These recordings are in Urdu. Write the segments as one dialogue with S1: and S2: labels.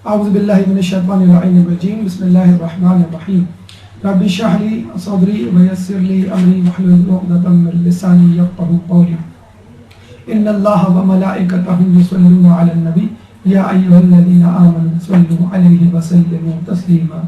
S1: اعوذ باللہ من الشیطان الرجیم بسم اللہ الرحمن الرحیم رب اشرح لی صدری ویسر لی امری واحلل عقدۃ من لسانی یفقهوا قولی ان اللہ وملائکتہ یصلون علی النبی یا ایھا الذین آمنوا صلوا علیہ وسلموا تسلیما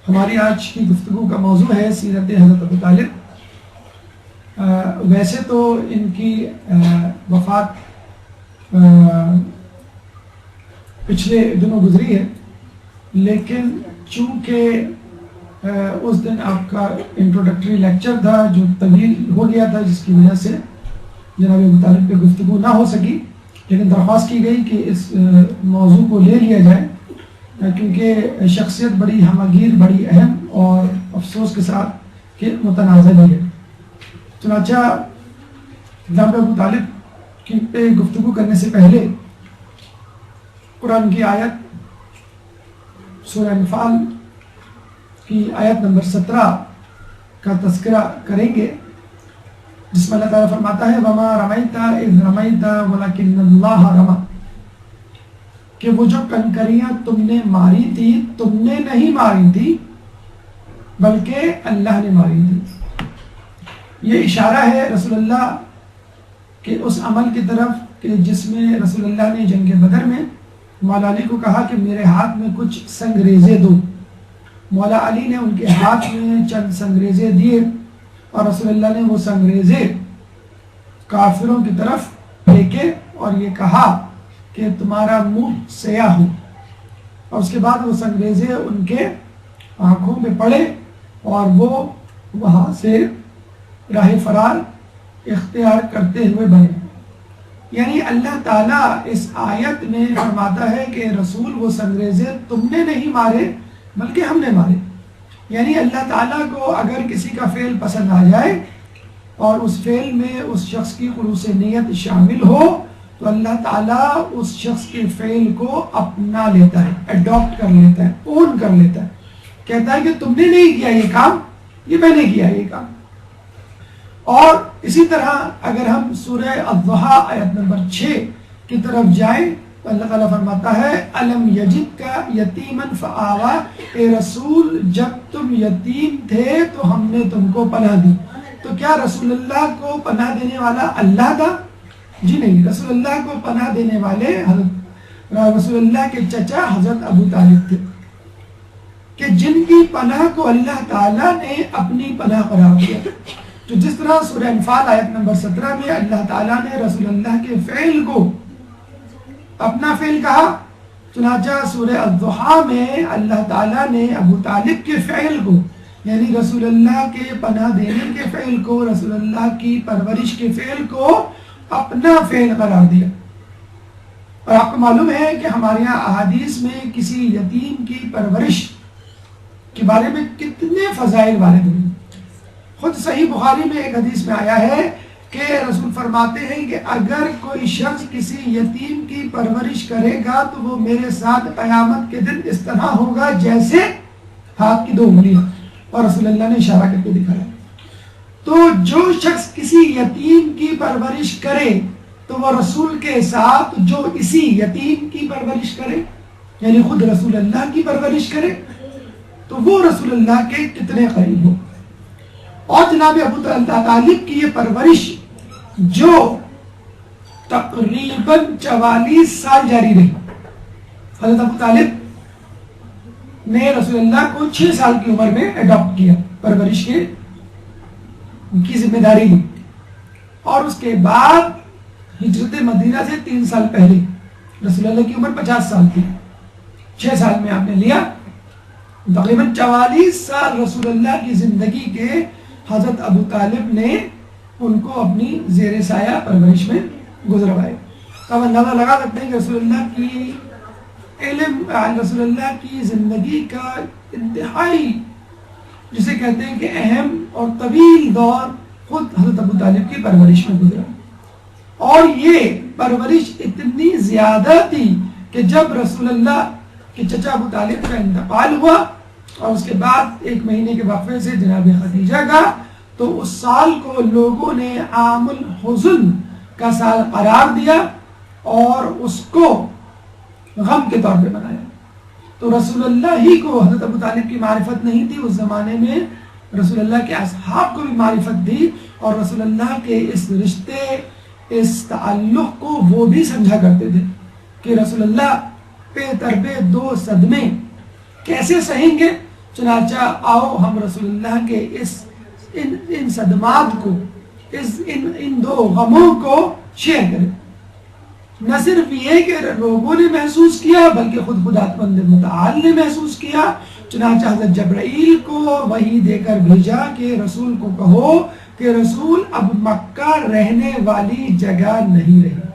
S1: ہماری آج کی گفتگو کا موضوع ہے سیرت حضرت ابو طالب۔ ویسے تو ان کی وفات پچھلے دنوں گزری ہے، لیکن چونکہ اس دن آپ کا انٹروڈکٹری لیکچر تھا جو طویل ہو گیا تھا، جس کی وجہ سے جناب ابو طالب پہ گفتگو نہ ہو سکی، لیکن درخواست کی گئی کہ اس موضوع کو لے لیا جائے کیونکہ شخصیت بڑی ہمگیر، بڑی اہم اور افسوس کے ساتھ کہ متنازع بھی ہے۔ چنانچہ جناب ابو طالب کی پہ گفتگو کرنے سے پہلے قرآن کی آیت سورہ انفال کی آیت نمبر 17 کا تذکرہ کریں گے، جس میں اللہ تعالیٰ فرماتا ہے وَمَا رَمَيْتَ إِذْ رَمَيْتَ وَلَكِنَّ اللَّهَ رَمَى، کہ وہ جو کنکریاں تم نے ماری تھی تم نے نہیں ماری تھی بلکہ اللہ نے ماری تھی۔ یہ اشارہ ہے رسول اللہ کے اس عمل کی طرف کہ جس میں رسول اللہ نے جنگ بدر میں مولا علی کو کہا کہ میرے ہاتھ میں کچھ سنگریزے دو۔ مولا علی نے ان کے ہاتھ میں چند سنگریزے دیے اور رسول اللہ نے وہ سنگریزے کافروں کی طرف پھینکے اور یہ کہا کہ تمہارا منہ سیاہ ہو، اور اس کے بعد وہ سنگریزے ان کے آنکھوں میں پڑے اور وہ وہاں سے راہ فرار اختیار کرتے ہوئے بنے۔ یعنی اللہ تعالیٰ اس آیت میں فرماتا ہے کہ رسول وہ سنگریزے تم نے نہیں مارے بلکہ ہم نے مارے۔ یعنی اللہ تعالیٰ کو اگر کسی کا فعل پسند آ جائے اور اس فعل میں اس شخص کی خلوص نیت شامل ہو تو اللہ تعالیٰ اس شخص کے فعل کو اپنا لیتا ہے، اڈاپٹ کر لیتا ہے، اون کر لیتا ہے، کہتا ہے کہ تم نے نہیں کیا یہ کام، یہ میں نے کیا یہ کام۔ اور اسی طرح اگر ہم سورہ الضحیٰ آیت نمبر 6 کی طرف جائیں تو اللہ تعالیٰ فرماتا ہے الم یجدک یتیما فآویٰ، اے رسول جب تم یتیم تھے تو ہم نے تم کو پناہ دی۔ تو کیا رسول اللہ کو پناہ دینے والا اللہ تھا؟ جی نہیں، رسول اللہ کو پناہ دینے والے رسول اللہ کے چچا حضرت ابو طالب تھے، کہ جن کی پناہ کو اللہ تعالیٰ نے اپنی پناہ قرار دیا۔ تو جس طرح سورہ انفال آیت نمبر 17 میں اللہ تعالیٰ نے رسول اللہ کے فعل کو اپنا فعل کہا، چنانچہ سورہ الضحیٰ میں اللہ تعالیٰ نے ابو طالب کے فعل کو، یعنی رسول اللہ کے پناہ دینے کے فعل کو، رسول اللہ کی پرورش کے فعل کو اپنا فعل قرار دیا۔ اور آپ کو معلوم ہے کہ ہمارے یہاں احادیث میں کسی یتیم کی پرورش کے بارے میں کتنے فضائل وارد ہوئے۔ خود صحیح بخاری میں ایک حدیث میں آیا ہے کہ رسول فرماتے ہیں کہ اگر کوئی شخص کسی یتیم کی پرورش کرے گا تو وہ میرے ساتھ قیامت کے دن اس طرح ہوگا جیسے ہاتھ کی 2 انگلیاں، اور رسول اللہ نے اشارہ کر کے دکھایا۔ تو جو شخص کسی یتیم کی پرورش کرے تو وہ رسول کے ساتھ جو اسی یتیم کی پرورش کرے، یعنی خود رسول اللہ کی پرورش کرے، تو وہ رسول اللہ کے کتنے قریب ہو۔ اور جناب ابو طالب کی یہ پرورش جو تقریباً 44 سال جاری رہی۔ حضرت ابو طالب نے رسول اللہ کو 6 سال کی عمر میں اڈاپٹ کیا، پرورش کی ذمہ داری لی، اور اس کے بعد ہجرت مدینہ سے 3 سال پہلے رسول اللہ کی عمر 50 سال تھی، 6 سال میں آپ نے لیا۔ تقریباً 44 سال رسول اللہ کی زندگی کے حضرت ابو طالب نے ان کو اپنی زیر سایہ پرورش میں گزروائے۔ تو ہم اندازہ لگا سکتے ہیں کہ رسول اللہ کی علم، رسول اللہ کی زندگی کا انتہائی جسے کہتے ہیں کہ اہم اور طویل دور خود حضرت ابو طالب کی پرورش میں گزرا، اور یہ پرورش اتنی زیادہ تھی کہ جب رسول اللہ کہ چچا ابو طالب کا انتقال ہوا اور اس کے بعد 1 مہینے کے وقفے سے جناب خدیجہ کا، تو اس سال کو لوگوں نے عام الحزن کا سال قرار دیا اور اس کو غم کے طور پہ منایا۔ تو رسول اللہ ہی کو حضرت ابو طالب کی معرفت نہیں تھی، اس زمانے میں رسول اللہ کے اصحاب کو بھی معرفت تھی، اور رسول اللہ کے اس رشتے، اس تعلق کو وہ بھی سمجھا کرتے تھے کہ رسول اللہ پہ تربے 2 صدمے کیسے سہیں گے۔ چنانچہ آؤ ہم رسول اللہ کے ان صدمات کو، ان 2 غموں کو شیئر کریں۔ نہ صرف یہ کہ لوگوں نے محسوس کیا بلکہ خود خداوند متعال نے محسوس کیا۔ چنانچہ حضرت جبرائیل کو وحی دے کر بھیجا کہ رسول کو کہو کہ رسول اب مکہ رہنے والی جگہ نہیں رہی۔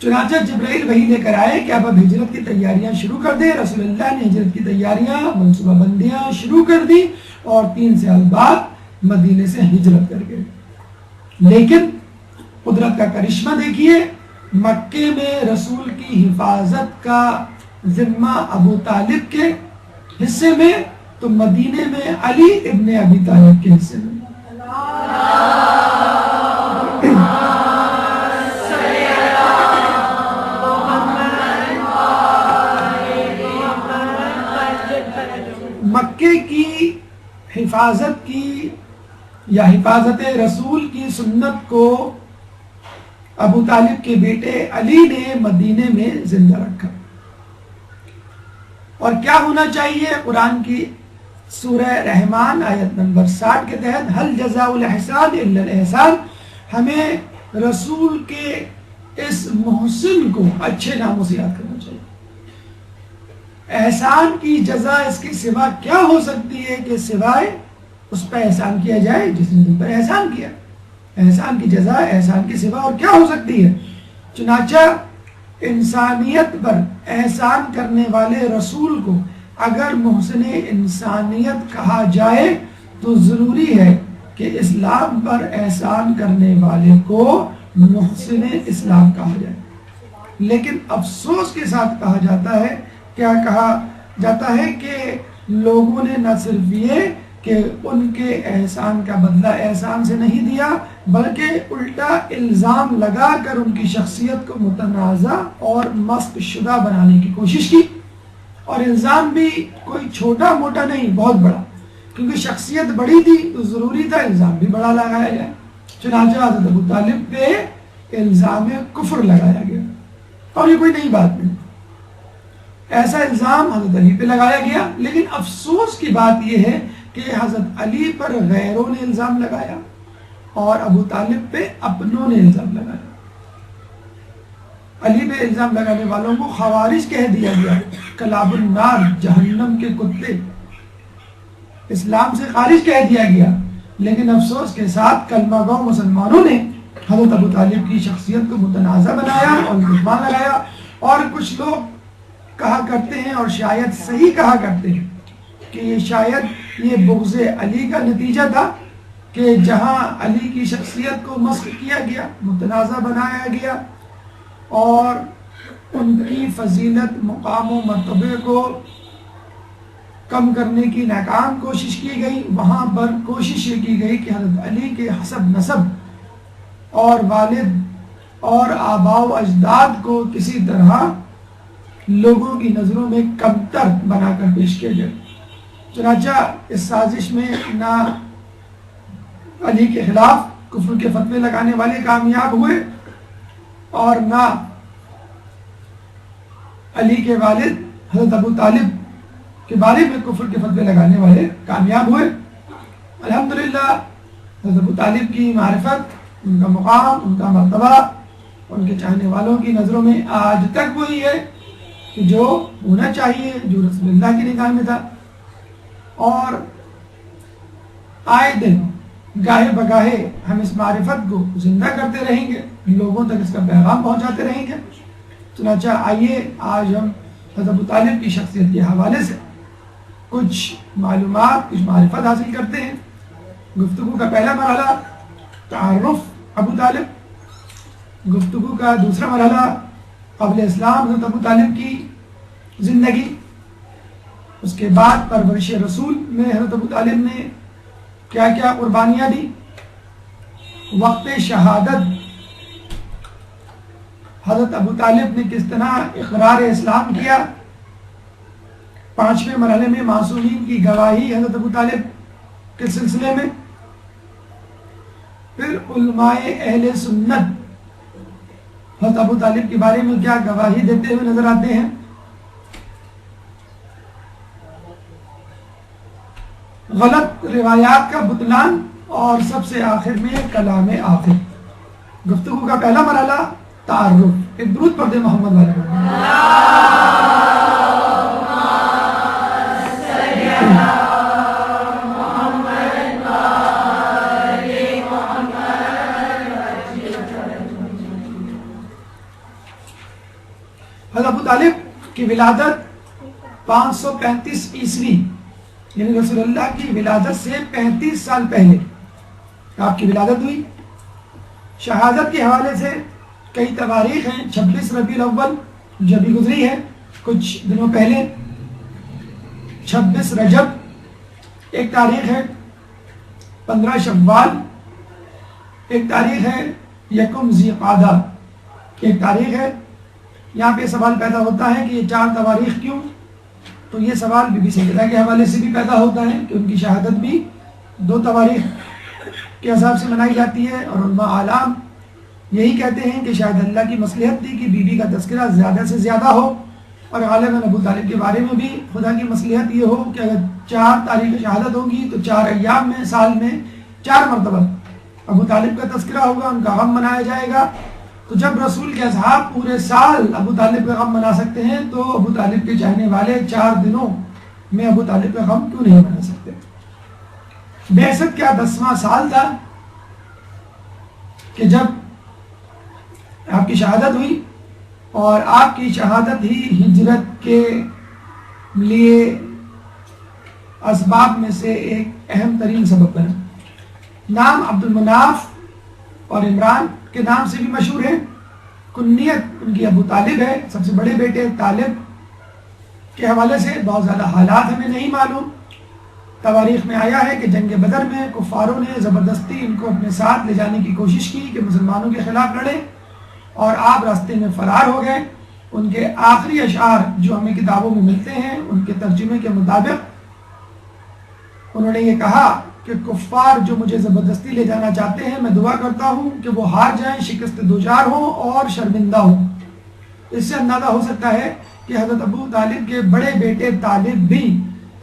S1: چنانچہ جبرائیل وحی لے کر آئے کہ اب ہجرت کی تیاریاں شروع کر دیں۔ رسول اللہ نے ہجرت کی تیاریاں، منصوبہ بندیاں شروع کر دی اور 3 سال بعد مدینے سے ہجرت کر گئے۔ لیکن قدرت کا کرشمہ دیکھیے، مکے میں رسول کی حفاظت کا ذمہ ابو طالب کے حصے میں، تو مدینے میں علی ابن ابی طالب کے حصے میں۔ مکے کی حفاظت کی یا حفاظت رسول کی سنت کو ابو طالب کے بیٹے علی نے مدینے میں زندہ رکھا۔ اور کیا ہونا چاہیے؟ قرآن کی سورہ رحمان آیت نمبر 60 کے تحت حل جزاء الاحسان الا الاحسان، ہمیں رسول کے اس محسن کو اچھے ناموں سے یاد کرنا چاہیے۔ احسان کی جزا اس کے سوا کیا ہو سکتی ہے کہ سوائے اس پہ احسان کیا جائے جس نے تم پر احسان کیا۔ احسان کی جزا احسان کے سوا اور کیا ہو سکتی ہے؟ چنانچہ انسانیت پر احسان کرنے والے رسول کو اگر محسن انسانیت کہا جائے تو ضروری ہے کہ اسلام پر احسان کرنے والے کو محسن اسلام کہا جائے۔ لیکن افسوس کے ساتھ کہا جاتا ہے، کیا کہا جاتا ہے کہ لوگوں نے نہ صرف یہ کہ ان کے احسان کا بدلہ احسان سے نہیں دیا، بلکہ الٹا الزام لگا کر ان کی شخصیت کو متنازع اور مسخ شدہ بنانے کی کوشش کی۔ اور الزام بھی کوئی چھوٹا موٹا نہیں، بہت بڑا، کیونکہ شخصیت بڑی تھی تو ضروری تھا الزام بھی بڑا لگایا جائے۔ چنانچہ حضرت ابو طالب پہ الزام کفر لگایا گیا، اور یہ کوئی نئی بات نہیں، ایسا الزام حضرت علی پہ لگایا گیا۔ لیکن افسوس کی بات یہ ہے کہ حضرت علی پر غیروں نے الزام لگایا اور ابو طالب پہ اپنوں نے الزام لگایا۔ علی پہ الزام لگانے والوں کو خوارج کہہ دیا گیا، کلاب النار، جہنم کے کتے، اسلام سے خارج کہہ دیا گیا۔ لیکن افسوس کے ساتھ کلمہ گو مسلمانوں نے حضرت ابو طالب کی شخصیت کو متنازع بنایا اور دشمن لگایا۔ اور کچھ لوگ کہا کرتے ہیں، اور شاید صحیح کہا کرتے ہیں، کہ شاید یہ بغض علی کا نتیجہ تھا کہ جہاں علی کی شخصیت کو مسخ کیا گیا، متنازع بنایا گیا اور ان کی فضیلت، مقام و مرتبے کو کم کرنے کی ناکام کوشش کی گئی، وہاں پر کوشش یہ کی گئی کہ حضرت علی کے حسب نسب اور والد اور آباء و اجداد کو کسی طرح لوگوں کی نظروں میں کمتر بنا کر پیش کیا جائے۔ چنانچہ اس سازش میں نہ علی کے خلاف کفر کے فتوے لگانے والے کامیاب ہوئے اور نہ علی کے والد حضرت ابو طالب کے بارے میں کفر کے فتوے لگانے والے کامیاب ہوئے۔ الحمدللہ حضرت ابو طالب کی معرفت، ان کا مقام، ان کا مرتبہ، ان کے چاہنے والوں کی نظروں میں آج تک وہی ہے کہ جو ہونا چاہیے، جو رسول اللہ کی نگاہ میں تھا۔ اور آئے دن گاہے بگاہے ہم اس معرفت کو زندہ کرتے رہیں گے، لوگوں تک اس کا پیغام پہنچاتے رہیں گے۔ چنانچہ آئیے آج ہم حضرت ابو طالب کی شخصیت کے حوالے سے کچھ معلومات، کچھ معرفت حاصل کرتے ہیں۔ گفتگو کا پہلا مرحلہ تعارف ابو طالب، گفتگو کا دوسرا مرحلہ قبل اسلام حضرت ابو طالب کی زندگی، اس کے بعد پرورش رسول میں حضرت ابو طالب نے کیا کیا قربانیاں دی، وقت شہادت حضرت ابو طالب نے کس طرح اقرار اسلام کیا، 5ویں مرحلے میں معصومین کی گواہی حضرت ابو طالب کے سلسلے میں، پھر علماء اہل سنت حضرت ابو طالب کے بارے میں کیا گواہی دیتے ہوئے نظر آتے ہیں، غلط روایات کا بطلان، اور سب سے آخر میں کلام آخر۔ گفتگو کا پہلا مرحلہ تعارف، ایک درود پڑھ دیں محمد والے۔ حضرت ابو طالب کی ولادت 535 عیسوی، یعنی رسول اللہ کی ولادت سے 35 سال پہلے آپ کی ولادت ہوئی۔ شہادت کے حوالے سے کئی تواریخ ہیں، 26 ربیع الاول جو ابھی گزری ہے کچھ دنوں پہلے، 26 رجب ایک تاریخ ہے، 15 شوال ایک تاریخ ہے، 1 ذی قعدہ ایک تاریخ ہے۔ یہاں پہ سوال پیدا ہوتا ہے کہ یہ 4 تواریخ کیوں؟ تو یہ سوال بی بی سیدہ کے حوالے سے بھی پیدا ہوتا ہے کہ ان کی شہادت بھی 2 تواریخ کے حساب سے منائی جاتی ہے، اور علماء عالم یہی کہتے ہیں کہ شاید اللہ کی مصلحت تھی کہ بی بی کا تذکرہ زیادہ سے زیادہ ہو، اور غالباً ابو طالب کے بارے میں بھی خدا کی مصلحت یہ ہو کہ اگر 4 تاریخ شہادت ہوگی تو 4 ایام میں، سال میں 4 مرتبہ ابو طالب کا تذکرہ ہوگا، ان کا غم منایا جائے گا۔ تو جب رسول کے اصحاب پورے سال ابو طالب کا غم منا سکتے ہیں تو ابو طالب کے چاہنے والے 4 دنوں میں ابو طالب کا غم کیوں نہیں منا سکتے؟ بعثت کا 10واں سال تھا کہ جب آپ کی شہادت ہوئی، اور آپ کی شہادت ہی ہجرت کے لیے اسباب میں سے ایک اہم ترین سبب بنا۔ نام عبد المناف اور عمران کے نام سے بھی مشہور ہے، کنیت ان کی ابو طالب ہے، سب سے بڑے بیٹے طالب کے حوالے سے بہت زیادہ حالات ہمیں نہیں معلوم۔ تواریخ میں آیا ہے کہ جنگ بدر میں کفاروں نے زبردستی ان کو اپنے ساتھ لے جانے کی کوشش کی کہ مسلمانوں کے خلاف لڑے، اور آپ راستے میں فرار ہو گئے۔ ان کے آخری اشعار جو ہمیں کتابوں میں ملتے ہیں ان کے ترجمے کے مطابق انہوں نے یہ کہا کہ کفار جو مجھے زبردستی لے جانا چاہتے ہیں، میں دعا کرتا ہوں کہ وہ ہار جائیں، شکست دوچار ہوں اور شرمندہ ہوں۔ اس سے اندازہ ہو سکتا ہے کہ حضرت ابو طالب کے بڑے بیٹے طالب بھی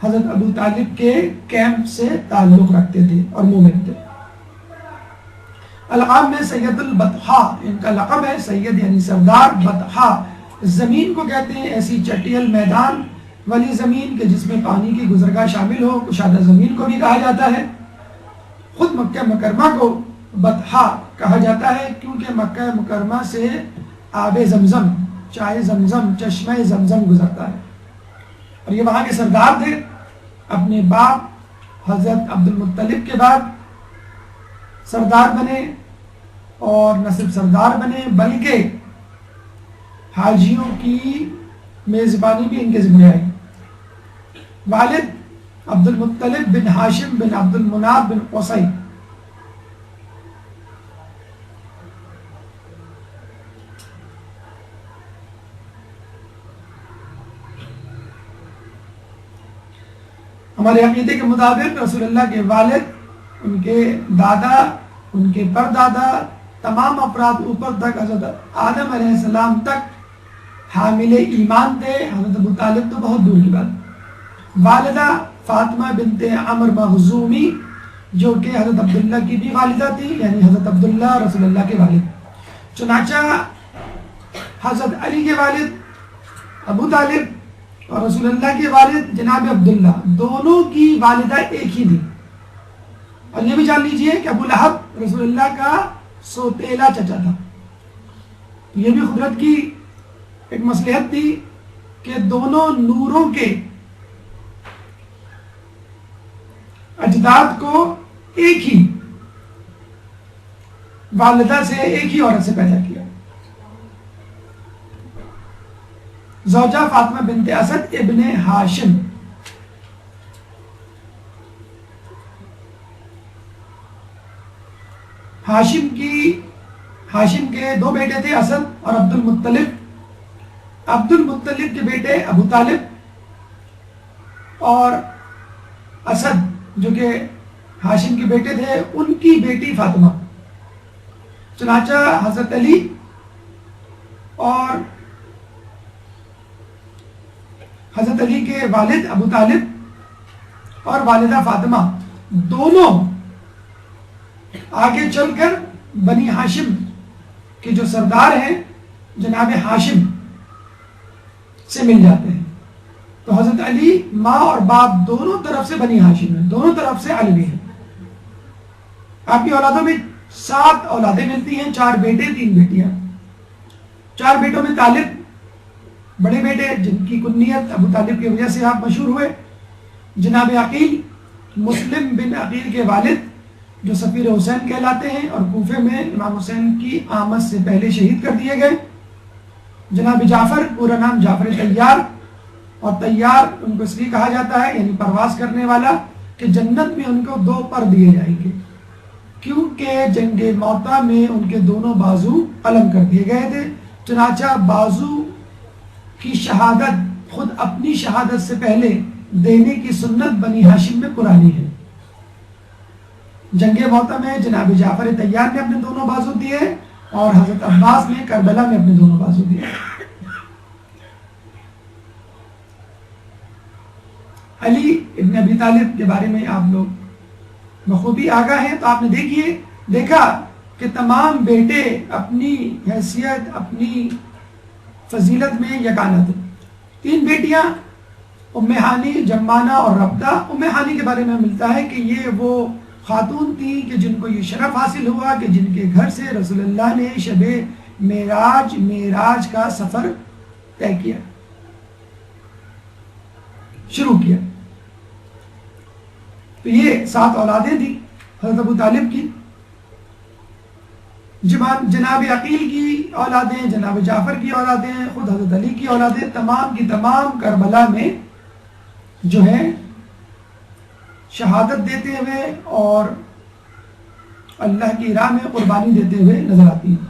S1: حضرت ابو طالب کے کیمپ سے تعلق رکھتے تھے اور مومن تھے۔ القاب میں سید البطحا ان کا لقب ہے، سید یعنی سردار، بطحا زمین کو کہتے ہیں، ایسی چٹیل میدان والی زمین کہ جس میں پانی کی گزرگاہ شامل ہو، کشادہ زمین کو بھی کہا جاتا ہے۔ خود مکہ مکرمہ کو بطحا کہا جاتا ہے کیونکہ مکہ مکرمہ سے آب زمزم، چائے زمزم، چشمہ زمزم گزرتا ہے، اور یہ وہاں کے سردار تھے۔ اپنے باپ حضرت عبد المطلب کے بعد سردار بنے، اور نہ صرف سردار بنے بلکہ حاجیوں کی میزبانی بھی ان کے ذمہ آئی۔ والد عبد المطلب بن ہاشم بن عبد المناف بن قصی، ہمارے عقیدے کے مطابق رسول اللہ کے والد، ان کے دادا، ان کے پردادا، تمام افراد اوپر تک حضرت آدم علیہ السلام تک حامل ایمان تھے۔ حضرت ابو طالب تو بہت دور کی بات۔ والدہ فاطمہ بنت عمر مخزومی جو کہ حضرت عبداللہ کی بھی والدہ تھی، یعنی حضرت عبداللہ رسول اللہ کے والد۔ چنانچہ حضرت علی کے والد ابو طالب اور رسول اللہ کے والد جناب عبداللہ، دونوں کی والدہ ایک ہی تھی۔ اور یہ بھی جان لیجئے کہ ابو لہب رسول اللہ کا سوتیلا چچا تھا۔ یہ بھی قدرت کی ایک مصلحت تھی کہ دونوں نوروں کے اجداد کو ایک ہی والدہ سے، ایک ہی عورت سے پیدا کیا۔ زوجہ فاطمہ بنت اسد ابن ہاشم. ہاشم کے دو بیٹے تھے، اسد اور عبد المطلب. عبد المطلب کے بیٹے ابو طالب اور اسد جو کہ ہاشم کے بیٹے تھے ان کی بیٹی فاطمہ. چنانچہ حضرت علی اور حضرت علی کے والد ابو طالب اور والدہ فاطمہ دونوں آگے چل کر بنی ہاشم کے جو سردار ہیں جناب ہاشم سے مل جاتے ہیں. تو حضرت علی ماں اور باپ دونوں طرف سے بنی ہاشم ہیں، دونوں طرف سے علوی ہیں. آپ کی اولادوں میں 7 اولادیں ملتی ہیں، 4 بیٹے 3 بیٹیاں. 4 بیٹوں میں طالب بڑے بیٹے جن کی کنیت ابو طالب کی وجہ سے آپ مشہور ہوئے، جناب عقیل مسلم بن عقیل کے والد جو سفیر حسین کہلاتے ہیں اور کوفے میں امام حسین کی آمد سے پہلے شہید کر دیے گئے. جناب جعفر، پورا نام جعفر طیار، اور طیار ان کو اس لیے کہا جاتا ہے یعنی پرواز کرنے والا کہ جنت میں ان کو 2 پر دیے جائیں گے، کیونکہ جنگ موتا میں ان کے دونوں بازو قلم کر دیے گئے تھے. چنانچہ بازو کی شہادت خود اپنی شہادت سے پہلے دینے کی سنت بنی ہاشم میں پرانی ہے. جنگ موتا میں جناب جعفر طیار نے اپنے دونوں بازو دیے اور حضرت عباس نے کربلا میں اپنے دونوں بازو دیے. علی ابن ابی طالب کے بارے میں آپ لوگ بخوبی آگاہ ہیں. تو آپ نے دیکھا کہ تمام بیٹے اپنی حیثیت اپنی فضیلت میں یکانہ تھے. 3 بیٹیاں ام ہانی، جمانہ اور ربدہ. ام ہانی کے بارے میں ملتا ہے کہ یہ وہ خاتون تھی کہ جن کو یہ شرف حاصل ہوا کہ جن کے گھر سے رسول اللہ نے شب معراج کا سفر طے کیا، شروع کیا. تو یہ 7 اولادیں تھیں حضرت ابو طالب کی. جناب عقیل کی اولادیں، جناب جعفر کی اولادیں، خود حضرت علی کی اولادیں، تمام کی تمام کربلا میں جو ہے شہادت دیتے ہوئے اور اللہ کی راہ میں قربانی دیتے ہوئے نظر آتی ہیں.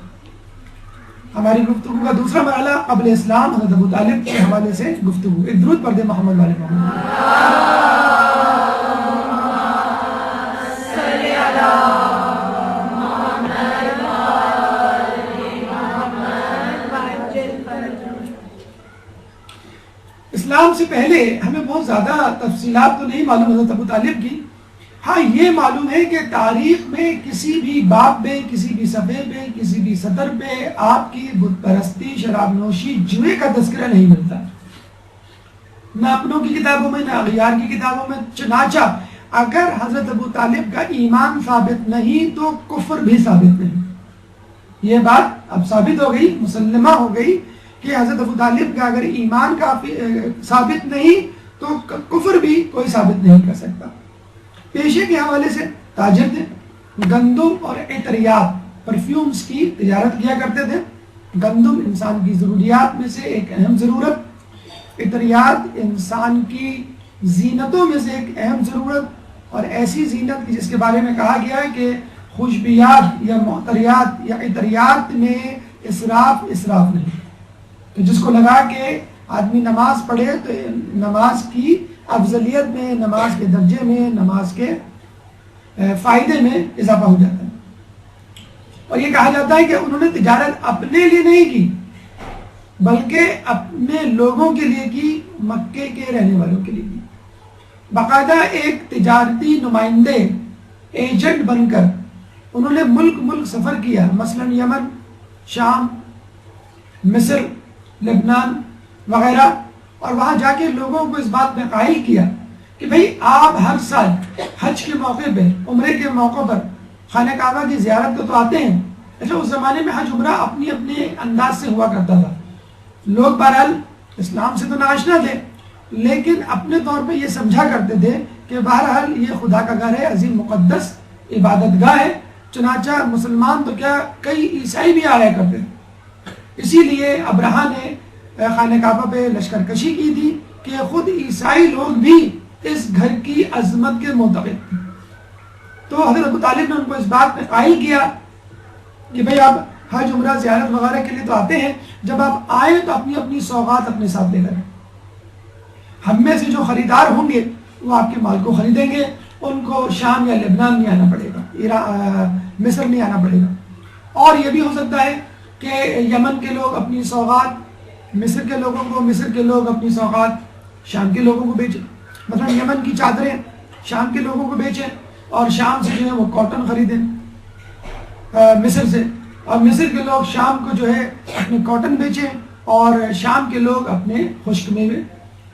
S1: ہماری گفتگو کا دوسرا مرحلہ قبل اسلام حضرت ابو طالب کے حوالے سے گفتگو. ایک درود پڑھ دے محمد والے محمد. اسلام سے پہلے ہمیں بہت زیادہ تفصیلات تو نہیں معلوم حضرت ابو طالب کی. ہاں یہ معلوم ہے کہ تاریخ میں کسی بھی باب میں، کسی بھی صفحے پہ، کسی بھی سطر پہ آپ کی بت پرستی، شراب نوشی، جوئے کا تذکرہ نہیں ملتا، نہ اپنوں کی کتابوں میں نہ اغیار کی کتابوں میں. چنانچہ اگر حضرت ابو طالب کا ایمان ثابت نہیں تو کفر بھی ثابت نہیں. یہ بات اب ثابت ہو گئی، مسلمہ ہو گئی کہ حضرت ابو طالب کا اگر ایمان کافی ثابت نہیں تو کفر بھی کوئی ثابت نہیں کر سکتا. پیشے کے حوالے سے تاجر تھے، گندم اور عطریات پرفیومز کی تجارت کیا کرتے تھے. گندم انسان کی ضروریات میں سے ایک اہم ضرورت، عطریات انسان کی زینتوں میں سے ایک اہم ضرورت، اور ایسی زینت جس کے بارے میں کہا گیا ہے کہ خوشبیات یا معطریات یا عطریات میں اسراف نہیں. تو جس کو لگا کہ آدمی نماز پڑھے تو نماز کی افضلیت میں، نماز کے درجے میں، نماز کے فائدے میں اضافہ ہو جاتا ہے. اور یہ کہا جاتا ہے کہ انہوں نے تجارت اپنے لیے نہیں کی بلکہ اپنے لوگوں کے لیے کی، مکے کے رہنے والوں کے لیے کی. باقاعدہ ایک تجارتی نمائندے، ایجنٹ بن کر انہوں نے ملک سفر کیا، مثلا یمن، شام، مصر، لبنان وغیرہ، اور وہاں جا کے لوگوں کو اس بات میں قائل کیا کہ بھئی آپ ہر سال حج کے موقع پہ، عمرے کے موقع پر خانہ کعبہ کی زیارت کو تو آتے ہیں. اچھا اس زمانے میں حج عمرہ اپنے انداز سے ہوا کرتا تھا. لوگ بہرحال اسلام سے تو ناآشنا تھے لیکن اپنے طور پہ یہ سمجھا کرتے تھے کہ بہرحال یہ خدا کا گھر ہے، عظیم مقدس عبادت گاہ ہے. چنانچہ مسلمان تو کیا، کئی عیسائی بھی آیا کرتے تھے. اسی لیے ابرہہ نے خانہ کعبہ پہ لشکر کشی کی تھی کہ خود عیسائی لوگ بھی اس گھر کی عظمت کے معتقد تھے. تو حضرت ابو طالب نے ان کو اس بات میں قائل کیا کہ بھئی آپ حج عمرہ زیارت وغیرہ کے لیے تو آتے ہیں، جب آپ آئیں تو اپنی اپنی سوغات اپنے ساتھ لے کر، ہم میں سے جو خریدار ہوں گے وہ آپ کے مال کو خریدیں گے، ان کو شام یا لبنان نہیں آنا پڑے گا، مصر نہیں آنا پڑے گا. اور یہ بھی ہو سکتا ہے کہ یمن کے لوگ اپنی سوغات مصر کے لوگوں کو، مصر کے لوگ اپنی سوغات شام کے لوگوں کو بیچیں. مثلا یمن کی چادریں شام کے لوگوں کو بیچیں، اور شام سے جو ہے وہ کاٹن خریدیں مصر سے، اور مصر کے لوگ شام کو جو ہے اپنے کاٹن بیچیں، اور شام کے لوگ اپنے خشک میوے.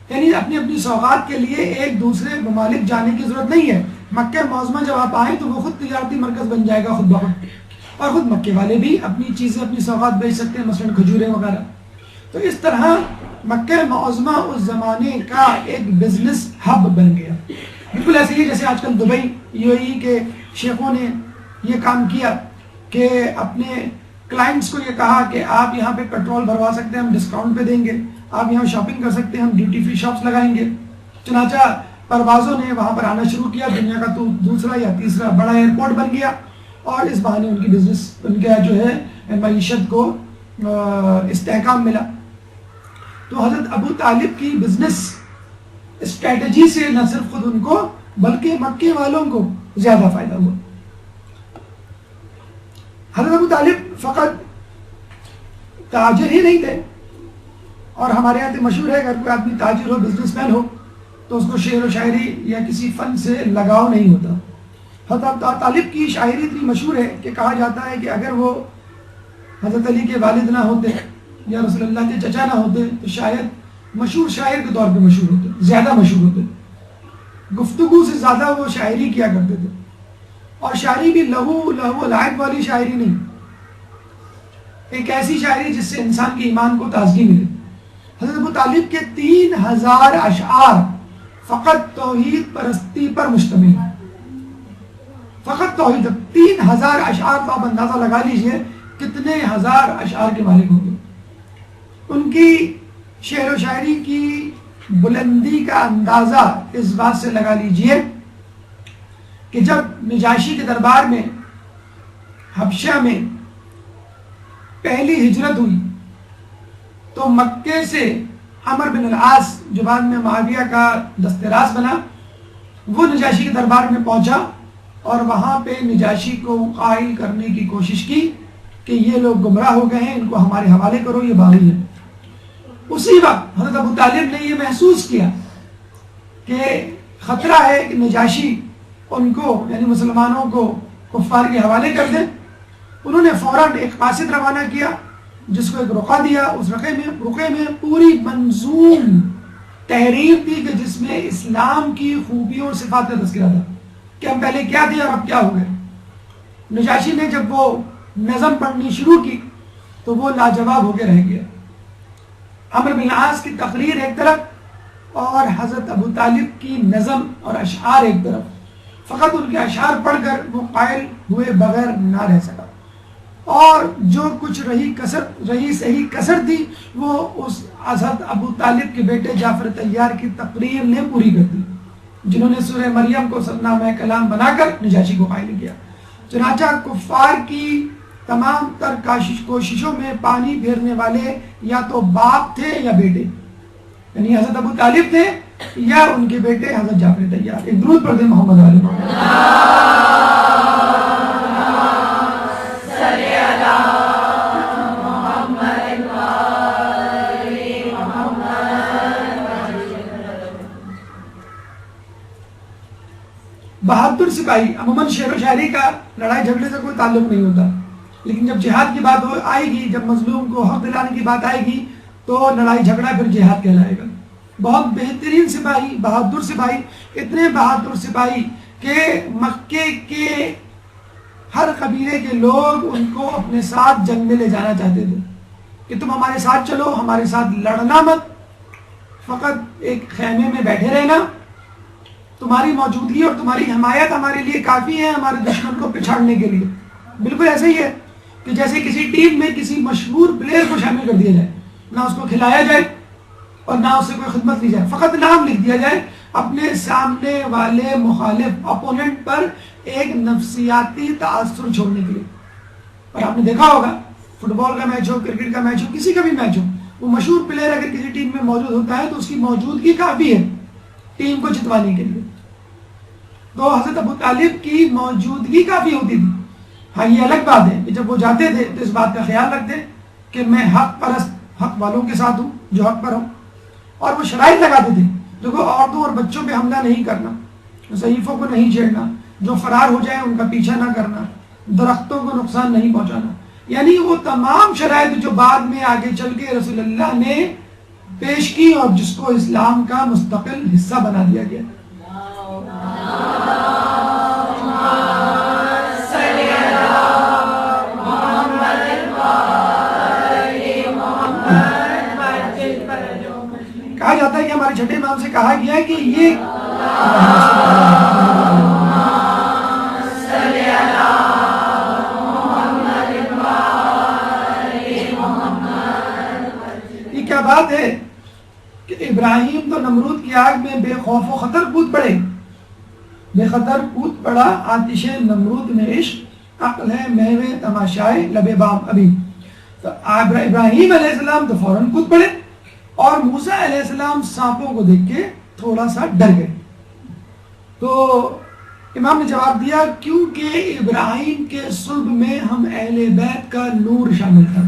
S1: یعنی اپنی اپنی سوغات کے لیے ایک دوسرے ممالک جانے کی ضرورت نہیں ہے. مکہ معظمہ جب آپ آئیں تو وہ خود تجارتی مرکز بن جائے گا خود بخود، اور خود مکے والے بھی اپنی چیزیں اپنی سوغات بیچ سکتے ہیں، مثلا کھجوریں وغیرہ. تو اس طرح مکہ معظمہ اس زمانے کا ایک بزنس ہب بن گیا. بالکل ایسے ہی جیسے آج کل دبئی UAE کے شیخوں نے یہ کام کیا کہ اپنے کلائنٹس کو یہ کہا کہ آپ یہاں پہ پیٹرول بھروا سکتے ہیں، ہم ڈسکاؤنٹ پہ دیں گے، آپ یہاں شاپنگ کر سکتے ہیں، ہم ڈیوٹی فری شاپس لگائیں گے. چنانچہ پروازوں نے وہاں پر آنا شروع کیا، دنیا کا تو دوسرا یا تیسرا بڑا ایئرپورٹ بن گیا، اور اس بہانے ان کی بزنس ان کا جو ہے معیشت کو استحکام ملا. تو حضرت ابو طالب کی بزنس اسٹریٹجی سے نہ صرف خود ان کو بلکہ مکے والوں کو زیادہ فائدہ ہوا. حضرت ابو طالب فقط تاجر ہی نہیں تھے، اور ہمارے یہاں تو مشہور ہے اگر کوئی آدمی تاجر ہو، بزنس مین ہو، تو اس کو شعر و شاعری یا کسی فن سے لگاؤ نہیں ہوتا. حضرت ابو طالب کی شاعری اتنی مشہور ہے کہ کہا جاتا ہے کہ اگر وہ حضرت علی کے والد نہ ہوتے یا رسول اللہ کے چچا نہ ہوتے تو شاید مشہور شاعر کے طور پہ مشہور ہوتے، زیادہ مشہور ہوتے. گفتگو سے زیادہ وہ شاعری کیا کرتے تھے، اور شاعری بھی لہو لعب والی شاعری نہیں، ایک ایسی شاعری جس سے انسان کے ایمان کو تازگی ملے. حضرت ابو طالب کے 3000 اشعار فقط توحید پرستی پر مشتمل ہے. فقط توحید، 3000 اشعار، تو آپ اندازہ لگا لیجئے کتنے ہزار اشعار کے مالک ہوں گے. ان کی شعر و شاعری کی بلندی کا اندازہ اس بات سے لگا لیجئے کہ جب نجاشی کے دربار میں حبشہ میں پہلی ہجرت ہوئی تو مکے سے عمر بن العاص جو بعد میں معاویہ کا دست راست بنا، وہ نجاشی کے دربار میں پہنچا اور وہاں پہ نجاشی کو قائل کرنے کی کوشش کی کہ یہ لوگ گمراہ ہو گئے ہیں، ان کو ہمارے حوالے کرو، یہ باغی ہیں. اسی وقت حضرت ابو طالب نے یہ محسوس کیا کہ خطرہ ہے کہ نجاشی ان کو یعنی مسلمانوں کو کفار کے حوالے کر دیں. انہوں نے فوراً ایک قاصد روانہ کیا جس کو ایک رقعہ دیا. اس رقعے میں پوری منظوم تحریر تھی کہ جس میں اسلام کی خوبیوں اور صفات کا تذکرہ تھا کہ ہم پہلے کیا تھے اور اب کیا ہو گئے. نجاشی نے جب وہ نظم پڑھنی شروع کی تو وہ لاجواب ہو کے رہ گیا. عمر بن العاص کی تقریر ایک طرف اور حضرت ابو طالب کی نظم اور اشعار ایک طرف. فقط ان کے اشعار پڑھ کر وہ قائل ہوئے بغیر نہ رہ سکا، اور جو کچھ رہی صحیح کسر تھی وہ اس حضرت ابو طالب کے بیٹے جعفر طیار کی تقریر نے پوری کر دی، جنہوں نے سورہ مریم کو سرنامہ کلام بنا کر نجاشی کو قائل کیا. چنانچہ کفار کی تمام تر کوششوں میں پانی پھیرنے والے یا تو باپ تھے یا بیٹے، یعنی حضرت ابو طالب تھے یا ان کے بیٹے حضرت جعفر طیار. ایک درود پڑھ دیں محمد علیہ بہادر سپاہی. عموماً شعر و شاعری کا لڑائی جھگڑے سے کوئی تعلق نہیں ہوتا، لیکن جب جہاد کی بات آئے گی، جب مظلوم کو حق دلانے کی بات آئے گی تو لڑائی جھگڑا پھر جہاد کہلائے گا. بہت بہترین سپاہی، بہادر سپاہی، اتنے بہادر سپاہی کہ مکے کے ہر قبیلے کے لوگ ان کو اپنے ساتھ جنگ میں لے جانا چاہتے تھے کہ تم ہمارے ساتھ چلو، ہمارے ساتھ لڑنا مت، فقط ایک خیمے میں بیٹھے رہنا، تمہاری موجودگی اور تمہاری حمایت ہمارے لیے کافی ہے ہمارے دشمن کو پچھاڑنے کے لیے. بالکل ایسے ہی ہے کہ جیسے کسی ٹیم میں کسی مشہور پلیئر کو شامل کر دیا جائے نہ اس کو کھلایا جائے اور نہ اس سے کوئی خدمت لی جائے، فقط نام لکھ دیا جائے اپنے سامنے والے مخالف اپوننٹ پر ایک نفسیاتی تاثر چھوڑنے کے لیے۔ اور آپ نے دیکھا ہوگا فٹ بال کا میچ ہو، کرکٹ کا میچ ہو، کسی کا بھی میچ ہو، وہ مشہور پلیئر اگر کسی ٹیم میں موجود ہوتا ہے تو اس کی موجودگی کافی ہے ٹیم کو جتوانے کے لیے۔ تو حضرت ابو طالب کی موجودگی کافی ہوتی تھی۔ ہاں یہ الگ بات ہے کہ جب وہ جاتے تھے تو اس بات کا خیال رکھتے کہ میں حق پرست، حق والوں کے ساتھ ہوں جو حق پر ہوں، اور وہ شرائط لگاتے تھے دیکھو عورتوں اور بچوں پہ حملہ نہیں کرنا، ضعیفوں کو نہیں چھیڑنا، جو فرار ہو جائے ان کا پیچھا نہ کرنا، درختوں کو نقصان نہیں پہنچانا، یعنی وہ تمام شرائط جو بعد میں آگے چل کے رسول اللہ نے پیش کی اور جس کو اسلام کا مستقل حصہ بنا دیا گیا۔ کہا جاتا ہے کہ ہمارے چھٹے امام سے کہا گیا ہے کہ یہ کیا بات ہے کہ ابراہیم تو نمرود کی آگ میں بے خوف و خطر کود پڑے، بے خطر کود پڑا آتش نمرود میں عشق، عقل ہے محو تماشائے لب بام ابھی۔ تو ابراہیم علیہ السلام تو فوراً کود پڑے اور موسیٰ علیہ السلام سانپوں کو دیکھ کے تھوڑا سا ڈر گئے۔ تو امام نے جواب دیا کیونکہ ابراہیم کے صلب میں ہم اہل بیت کا نور شامل تھا،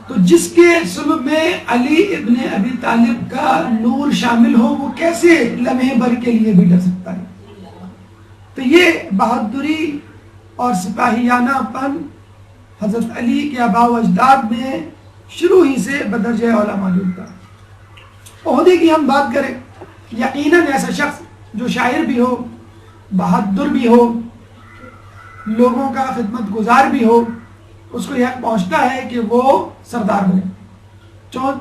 S1: تو جس کے صلب میں علی ابن ابی طالب کا نور شامل ہو وہ کیسے لمحے بھر کے لیے بھی ڈر سکتا ہے۔ تو یہ بہادری اور سپاہیانہ پن حضرت علی کے آباء و اجداد میں شروع ہی سے بدرجہ اولا موجود تھا۔ عہدے کی ہم بات کریں، یقیناً ایسا شخص جو شاعر بھی ہو، بہادر بھی ہو، لوگوں کا خدمت گزار بھی ہو، اس کو یہ پہنچتا ہے کہ وہ سردار بنے۔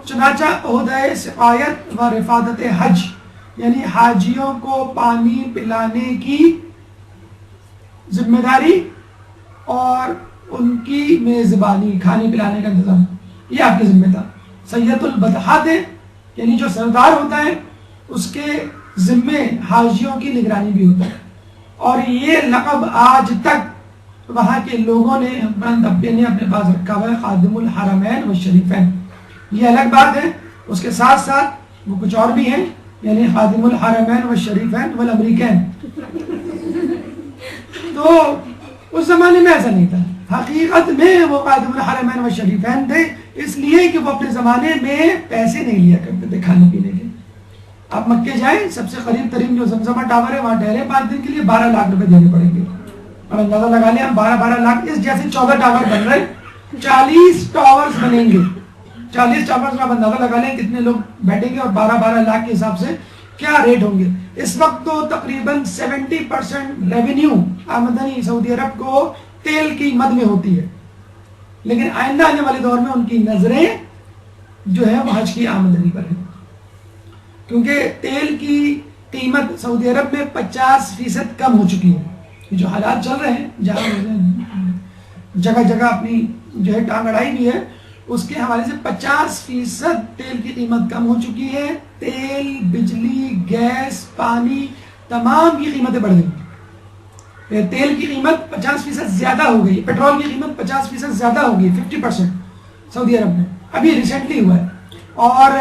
S1: چنانچہ عہدہ سقایت و رفادت حج، یعنی حاجیوں کو پانی پلانے کی ذمہ داری اور ان کی میزبانی، کھانے پلانے کا انتظام، یہ آپ کی ذمہ تھا۔ سید البطحات ہے، یعنی جو سردار ہوتا ہے اس کے ذمے حاجیوں کی نگرانی بھی ہوتا ہے، اور یہ لقب آج تک وہاں کے لوگوں نے اپنے پاس رکھا ہوا ہے، خادم الحرمین والشریفین۔ یہ الگ بات ہے، اس کے ساتھ ساتھ وہ کچھ اور بھی ہیں، یعنی خادم الحرمین والشریفین والامریکین۔ تو اس زمانے میں ایسا نہیں تھا، حقیقت میں وہ خادم الحرمین والشریفین تھے، اس لیے کہ وہ اپنے زمانے میں پیسے نہیں لیا کرتے تھے کھانے پینے کے۔ آپ مکے جائیں، سب سے قریب ترین جو زمزمہ ٹاور ہے وہاں ٹھہرے 5 دن کے لیے 12 لاکھ روپے دینے پڑیں گے، اور اندازہ لگا لیں ہم 12 لاکھ، اس جیسے 14 ٹاور بن رہے، 40 ٹاورز بنیں گے، 40 ٹاورز میں آپ اندازہ لگا لیں کتنے لوگ بیٹھیں گے، اور 12 لاکھ کے حساب سے کیا ریٹ ہوں گے۔ اس وقت تو تقریباً 70% ریونیو آمدنی سعودی عرب کو تیل کی مد میں ہوتی ہے، لیکن آئندہ آنے والے دور میں ان کی نظریں جو ہے وہ حج کی آمدنی پر ہیں، کیونکہ تیل کی قیمت سعودی عرب میں 50% کم ہو چکی ہے۔ جو حالات چل رہے ہیں جہاں جگہ جگہ اپنی جو ہے ٹانگ اڑائی بھی ہے، اس کے حوالے سے 50% تیل کی قیمت کم ہو چکی ہے۔ تیل، بجلی، گیس، پانی، تمام کی قیمتیں بڑھ گئی۔ تیل کی قیمت 50% زیادہ ہو گئی، پیٹرول کی قیمت 50% زیادہ ہو گئی، 50% سعودی عرب میں ابھی ریسنٹلی ہوا ہے، اور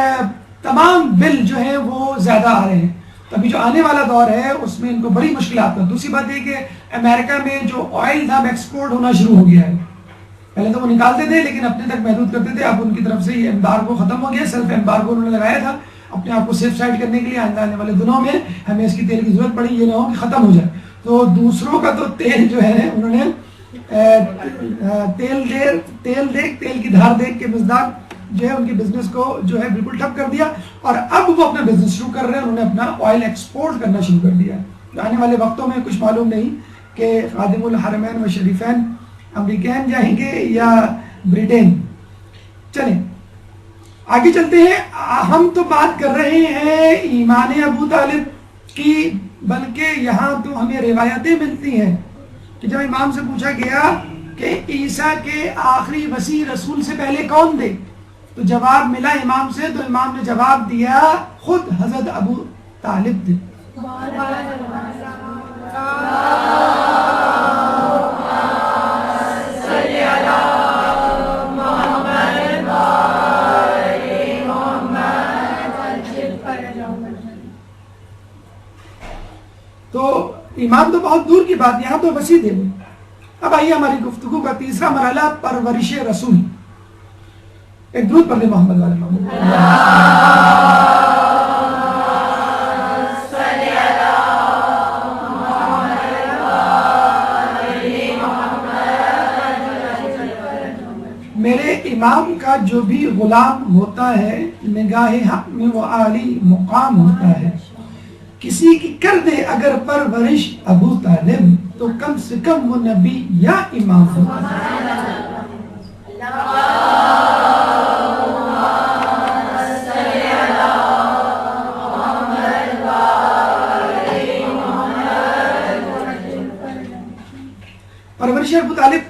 S1: تمام بل جو ہے وہ زیادہ آ رہے ہیں۔ ابھی جو آنے والا دور ہے اس میں ان کو بڑی مشکلات ہیں۔ دوسری بات یہ کہ امریکہ میں جو آئل تھا ایکسپورٹ ہونا شروع ہو گیا ہے، پہلے تو وہ نکالتے تھے لیکن اپنے تک محدود کرتے تھے، اب ان کی طرف سے یہ ایمبارگو ختم ہو گیا، سیلف ایمبارگو انہوں نے لگایا تھا اپنے آپ کو سیف سائڈ کرنے کے لیے، آنے والے دنوں میں ہمیں اس کی تیل کی ضرورت پڑی، یہ نہ ہو کہ ختم ہو جائے۔ تو دوسروں کا تو تیل جو ہے انہوں نے تیل کی دھار دیکھ کے مزدار جو ہے ان کی بزنس کو جو ہے بالکل ٹھپ کر دیا، اور اب وہ اپنا بزنس شروع کر رہے ہیں، انہوں نے اپنا آئل ایکسپورٹ کرنا شروع کر دیا۔ آنے والے وقتوں میں کچھ معلوم نہیں کہ خادم الحرمین و شریفین امریکین جائیں گے یا برٹین۔ چلیں آگے چلتے ہیں، ہم تو بات کر رہے ہیں ایمان ابو طالب کی، بلکہ یہاں تو ہمیں روایتیں ملتی ہیں کہ جب امام سے پوچھا گیا کہ عیسیٰ کے آخری وصی رسول سے پہلے کون تھے، تو جواب ملا امام سے، تو امام نے جواب دیا خود حضرت ابو طالب تھے. تو ایمان تو بہت دور کی بات، یہاں تو وسیع ہے. اب آئیے ہماری گفتگو کا تیسرا مرحلہ، پرورش رسول. ایک درود پڑھ دیں محمد والے محمد. میرے امام کا جو بھی غلام ہوتا ہے نگاہ حق میں وہ عالی مقام ہوتا ہے. کسی کی کر دے اگر پرورش ابو طالب تو کم سے کم وہ نبی یا امام ہوتا ہے. پرورش ابو طالب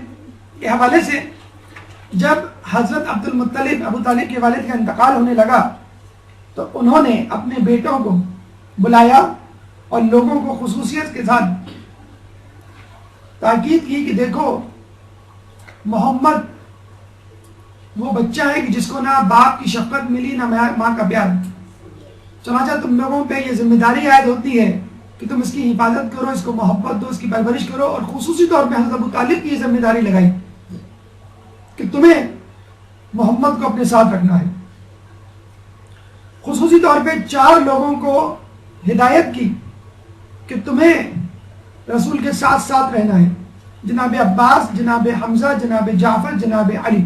S1: کے حوالے سے جب حضرت عبد المطلب ابو طالب کے والد کا انتقال ہونے لگا تو انہوں نے اپنے بیٹوں کو بلایا اور لوگوں کو خصوصیت کے ساتھ تاکید کی کہ دیکھو محمد وہ بچہ ہے کہ جس کو نہ باپ کی شفقت ملی نہ ماں کا پیار. چنانچہ تم لوگوں پہ یہ ذمہ داری عائد ہوتی ہے کہ تم اس کی حفاظت کرو، اس کو محبت دو، اس کی پرورش کرو. اور خصوصی طور پہ حضرت ابو طالب کی یہ ذمہ داری لگائی کہ تمہیں محمد کو اپنے ساتھ رکھنا ہے. خصوصی طور پہ 4 لوگوں کو ہدایت کی کہ تمہیں رسول کے ساتھ ساتھ رہنا ہے. جناب عباس، جناب حمزہ، جناب جعفر، جناب علی.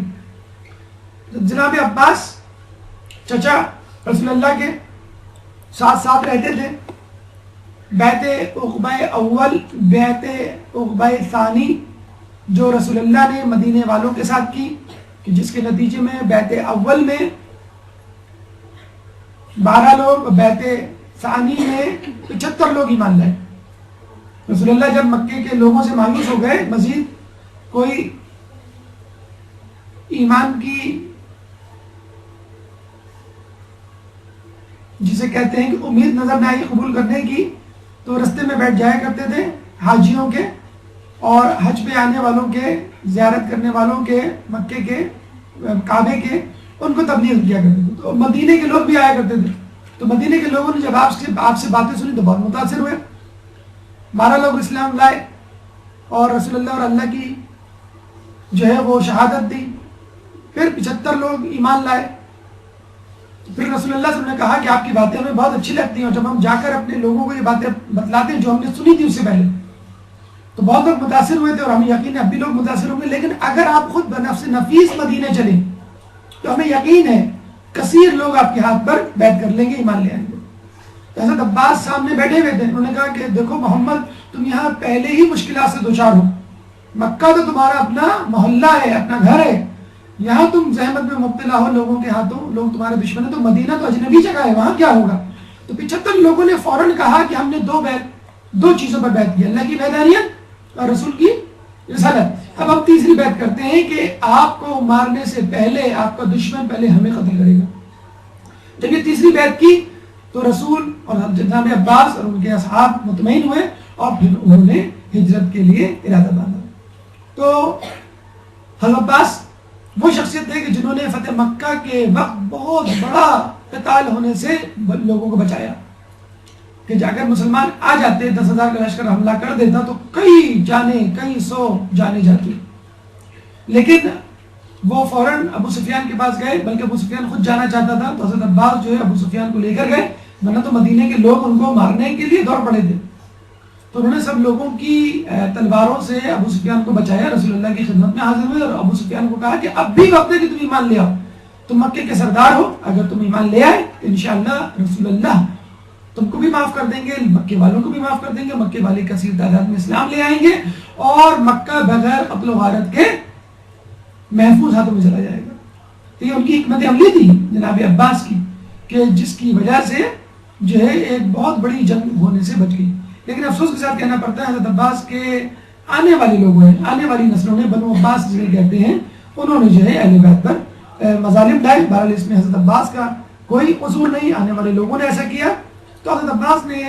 S1: جناب عباس چچا رسول اللہ کے ساتھ ساتھ رہتے تھے. بیعت عقبہ اول، بیعت عقبہ ثانی جو رسول اللہ نے مدینے والوں کے ساتھ کی، کہ جس کے نتیجے میں بیعت اول میں 12 لوگ، بیعت ثانی میں 75 لوگ ایمان لائے. رسول اللہ جب مکے کے لوگوں سے مایوس ہو گئے، مزید کوئی ایمان کی جسے کہتے ہیں کہ امید نظر نہ آئی قبول کرنے کی، تو رستے میں بیٹھ جایا کرتے تھے حاجیوں کے اور حج پہ آنے والوں کے، زیارت کرنے والوں کے، مکے کے، کعبے کے، ان کو تبلیغ کیا کرتے تھے. تو مدینے کے لوگ بھی آیا کرتے تھے. تو مدینے کے لوگوں نے جب آپ سے باتیں سنی تو بہت متاثر ہوئے. 12 لوگ اسلام لائے اور رسول اللہ اور اللہ کی جو ہے وہ شہادت دی. پھر 75 لوگ ایمان لائے. پھر رسول اللہ صلی اللہ علیہ وسلم نے کہا کہ آپ کی باتیں ہمیں بہت اچھی لگتی ہیں، اور جب ہم جا کر اپنے لوگوں کو یہ باتیں بتلاتے ہیں جو ہم نے سنی تھی اس سے پہلے، تو بہت لوگ متاثر ہوئے تھے. اور ہمیں یقین ہے اب بھی لوگ متاثر ہوں گے. لیکن اگر آپ خود بنفس نفیس مدینے چلیں تو ہمیں یقین ہے کثیر لوگ آپ کے ہاتھ پر بیعت کر لیں گے، ایمان لے آئیں گے. حضرت عباس سامنے بیٹھے ہوئے تھے. انہوں نے کہا کہ دیکھو محمد، تم یہاں پہلے ہی مشکلات سے دوچار ہو. مکہ تو تمہارا اپنا محلہ ہے، اپنا گھر ہے. یہاں تم زحمت میں مبتلا ہو لوگوں کے ہاتھوں، لوگ تمہارے دشمن ہیں. تو مدینہ تو اجنبی جگہ ہے، وہاں کیا ہوگا؟ تو 75 لوگوں نے فوراً کہا کہ ہم نے 2 چیزوں پر بیعت کی، اللہ کی وحدانیت اور رسول کی رسالت. اب ہم تیسری بیعت کرتے ہیں کہ آپ کو مارنے سے پہلے آپ کا دشمن پہلے ہمیں قتل کرے گا. جب یہ تیسری بیعت کی تو رسول اور جناب عباس اور ان کے اصحاب مطمئن ہوئے اور پھر انہوں نے ہجرت کے لیے ارادہ باندھا. تو حضرت عباس وہ شخصیت ہے کہ جنہوں نے فتح مکہ کے وقت بہت بڑا قتال ہونے سے لوگوں کو بچایا. کہ اگر مسلمان آ جاتے 10,000 کا لشکر حملہ کر دیتا تو کئی 100 جانے جاتی. لیکن وہ فوراً ابو سفیان کے پاس گئے، بلکہ ابو سفیان خود جانا چاہتا تھا. تو حضرت عباس جو ہے ابو سفیان کو لے کر گئے، ورنہ تو مدینے کے لوگ ان کو مارنے کے لیے دوڑ پڑے تھے. تو انہوں نے سب لوگوں کی تلواروں سے ابو سفیان کو بچایا. رسول اللہ کی خدمت میں حاضر ہوئے اور ابو سفیان کو کہا کہ اب بھی وقت ہے کہ تم ایمان لے آؤ. تم مکے کے سردار ہو، اگر تم ایمان لے آئے تو انشاءاللہ رسول اللہ تم کو بھی معاف کر دیں گے، مکے والوں کو بھی معاف کر دیں گے. مکے والے کثیر تعداد میں اسلام لے آئیں گے اور مکہ بغیر قتل و غارت کے محفوظ ہاتھوں میں چلا جائے گا. تو یہ ان کی حکمت عملی تھی جناب عباس کی، کہ جس کی وجہ سے جو ہے ایک بہت بڑی جنگ ہونے سے بچ گئی. لیکن افسوس کے ساتھ کہنا پڑتا ہے حضرت عباس کے آنے والے لوگوں نے، آنے والی نسلوں نے، بنو عباس جنہیں کہتے ہیں، انہوں نے جو ہے اہل بیت پر مظالم لائے. بہرحال اس میں حضرت عباس کا کوئی قصور نہیں, آنے والے لوگوں نے ایسا کیا. تو حضرت عباس نے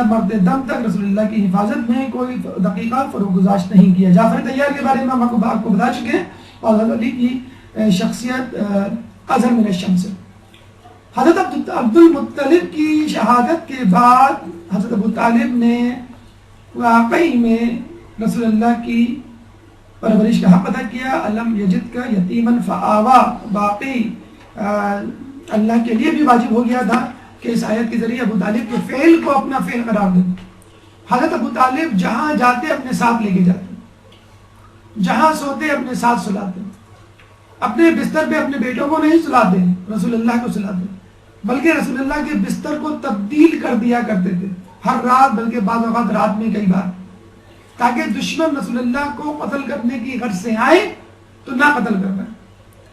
S1: مرد دم تک رسول اللہ کی حفاظت میں کوئی دقیقہ فروگزاشت نہیں کیا. جعفر طیار کے بارے میں ہم آپ کو بتا چکے ہیں, اور حضرت علی کی شخصیت اظہر من الشمس. حضرت عبد المطلب کی شہادت کے بعد حضرت ابو طالب نے واقعی میں رسول اللہ کی پرورش کا حق ادا کیا. علم یجد کا یتیما فآوا, باقی اللہ کے لیے بھی واجب ہو گیا تھا کہ اس آیت کے ذریعے ابو طالب کے فعل کو اپنا فعل قرار دیں. حضرت ابو طالب جہاں جاتے اپنے ساتھ لے کے جاتے, جہاں سوتے اپنے ساتھ سلاتے, اپنے بستر پہ اپنے بیٹوں کو نہیں سلاتے, رسول اللہ کو سلاتے, بلکہ رسول اللہ کے بستر کو تبدیل کر دیا کرتے تھے ہر رات, بلکہ بعض اوقات رات میں کئی بار, تاکہ دشمن رسول اللہ کو قتل کرنے کی غرض سے آئے تو نہ قتل کر پائے.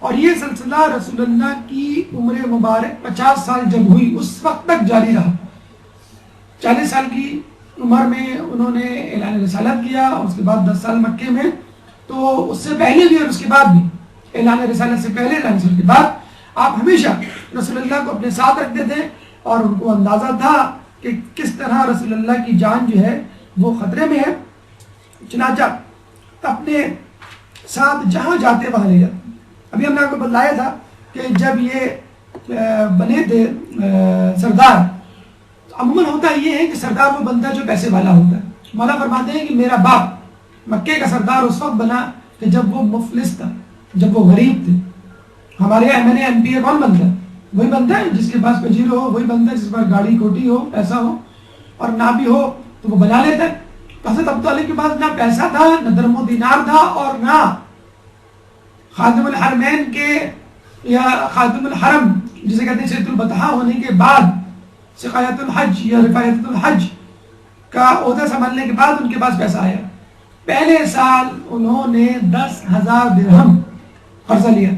S1: اور یہ سلسلہ رسول اللہ کی عمر مبارک 50 سال جب ہوئی اس وقت تک جاری رہا. 40 سال کی عمر میں انہوں نے اعلان رسالت کیا, اور اس کے بعد 10 سال مکے میں. تو اس سے پہلے بھی اور اس کے بعد بھی, اعلان رسالت سے پہلے اعلان رسالت کے بعد, آپ ہمیشہ رسول اللہ کو اپنے ساتھ رکھتے تھے, اور ان کو اندازہ تھا کہ کس طرح رسول اللہ کی جان جو ہے وہ خطرے میں ہے. چنانچہ اپنے ساتھ جہاں جاتے وہاں لے جاتے. ابھی ہم نے آپ کو بتلایا تھا کہ جب یہ بنے تھے سردار, عموماً ہوتا یہ ہے کہ سردار وہ بندہ جو پیسے والا ہوتا ہے. مولا فرماتے ہیں کہ میرا باپ مکے کا سردار اس وقت بنا کہ جب وہ مفلس تھا, جب وہ غریب تھے. ہمارے ایم پی اے کون بنتا ہے؟ وہی بنتا ہے جس کے پاس پجیرو ہو, وہی بنتا ہے جس کے پاس گاڑی کوٹی ہو, ایسا ہو, اور نہ بھی ہو تو وہ بنا لیتا ہے. حضرت ابو طالب کے پاس نہ پیسہ تھا, نہ درم و دینار تھا, اور نہ خادم الحرمین کے یا خادم الحرم جسے کہتے ہیں سید البطحاء ہونے کے بعد سقایت الحج یا رفایت الحج کا عہدہ سنبھالنے کے بعد ان کے پاس پیسہ آیا. پہلے سال انہوں نے 10,000 درہم قرضہ لیا,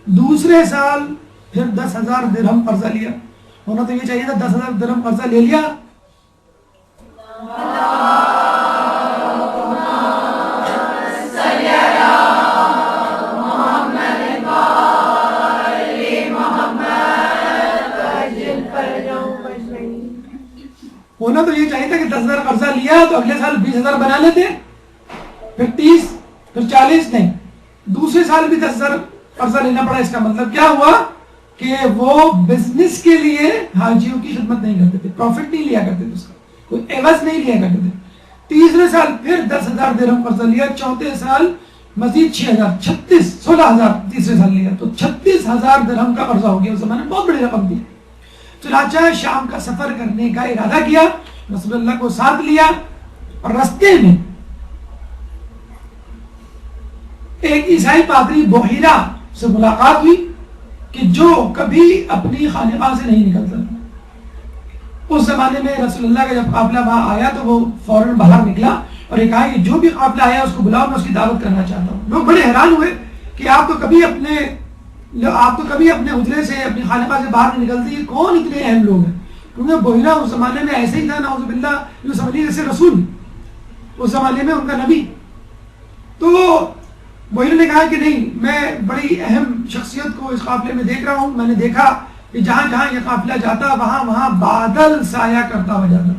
S1: دوسرے سال پھر 10,000 درہم قرضہ لیا. ہونا تو یہ چاہیے تھا 10,000 درہم قرضہ لے لیا, ہونا تو یہ چاہیے تھا کہ 10,000 قرضہ لیا تو اگلے سال 20,000 بنا لیتے, پھر 30, پھر 40, نہیں, دوسرے سال بھی 10,000 قرضہ لینا پڑا. اس کا مطلب کیا ہوا کہ وہ بزنس کے لیے حاجیوں کی خدمت نہیں کرتے تھے, پروفٹ نہیں لیا کرتے تھے, اس کا کوئی عوض نہیں لیا کرتے تھے. تیسرے سال پھر 10,000 درہم قرضہ لیا, چوتھے سال مزید 6,000, 16,000 تیسرے سال لیا, تو 36,000 درہم کا قرضہ ہو گیا. اس زمانے میں بہت بڑی رقم تھی. چنانچہ شام کا سفر کرنے کا ارادہ کیا, رسول اللہ کو ساتھ لیا, اور رستے میں ایک عیسائی پادری بحیرہ سے ملاقات ہوئی کہ جو کبھی اپنی خانقاہ سے نہیں نکلتا. اس زمانے میں رسول اللہ کا جب قافلہ وہاں آیا تو وہ فوراً باہر نکلا اور یہ کہا کہ جو بھی قافلہ آیا اس کو بلاؤ, میں اس کی دعوت کرنا چاہتا ہوں. لوگ بڑے حیران ہوئے کہ آپ تو کبھی اپنے حجرے سے, اپنی خانقاہ سے باہر نہیں نکلتے, یہ کون اتنے اہم لوگ ہیں؟ کیونکہ بحیرہ اس زمانے میں ایسے ہی تھا, نعوذ باللہ, جو سمجھیے جیسے رسول اس زمانے میں ان کا نبی. تو بحیرہ نے کہا کہ نہیں, میں بڑی اہم شخصیت کو اس قافلے میں دیکھ رہا ہوں. میں نے دیکھا کہ جہاں جہاں یہ قافلہ جاتا وہاں وہاں بادل سایہ کرتا ہوا جاتا.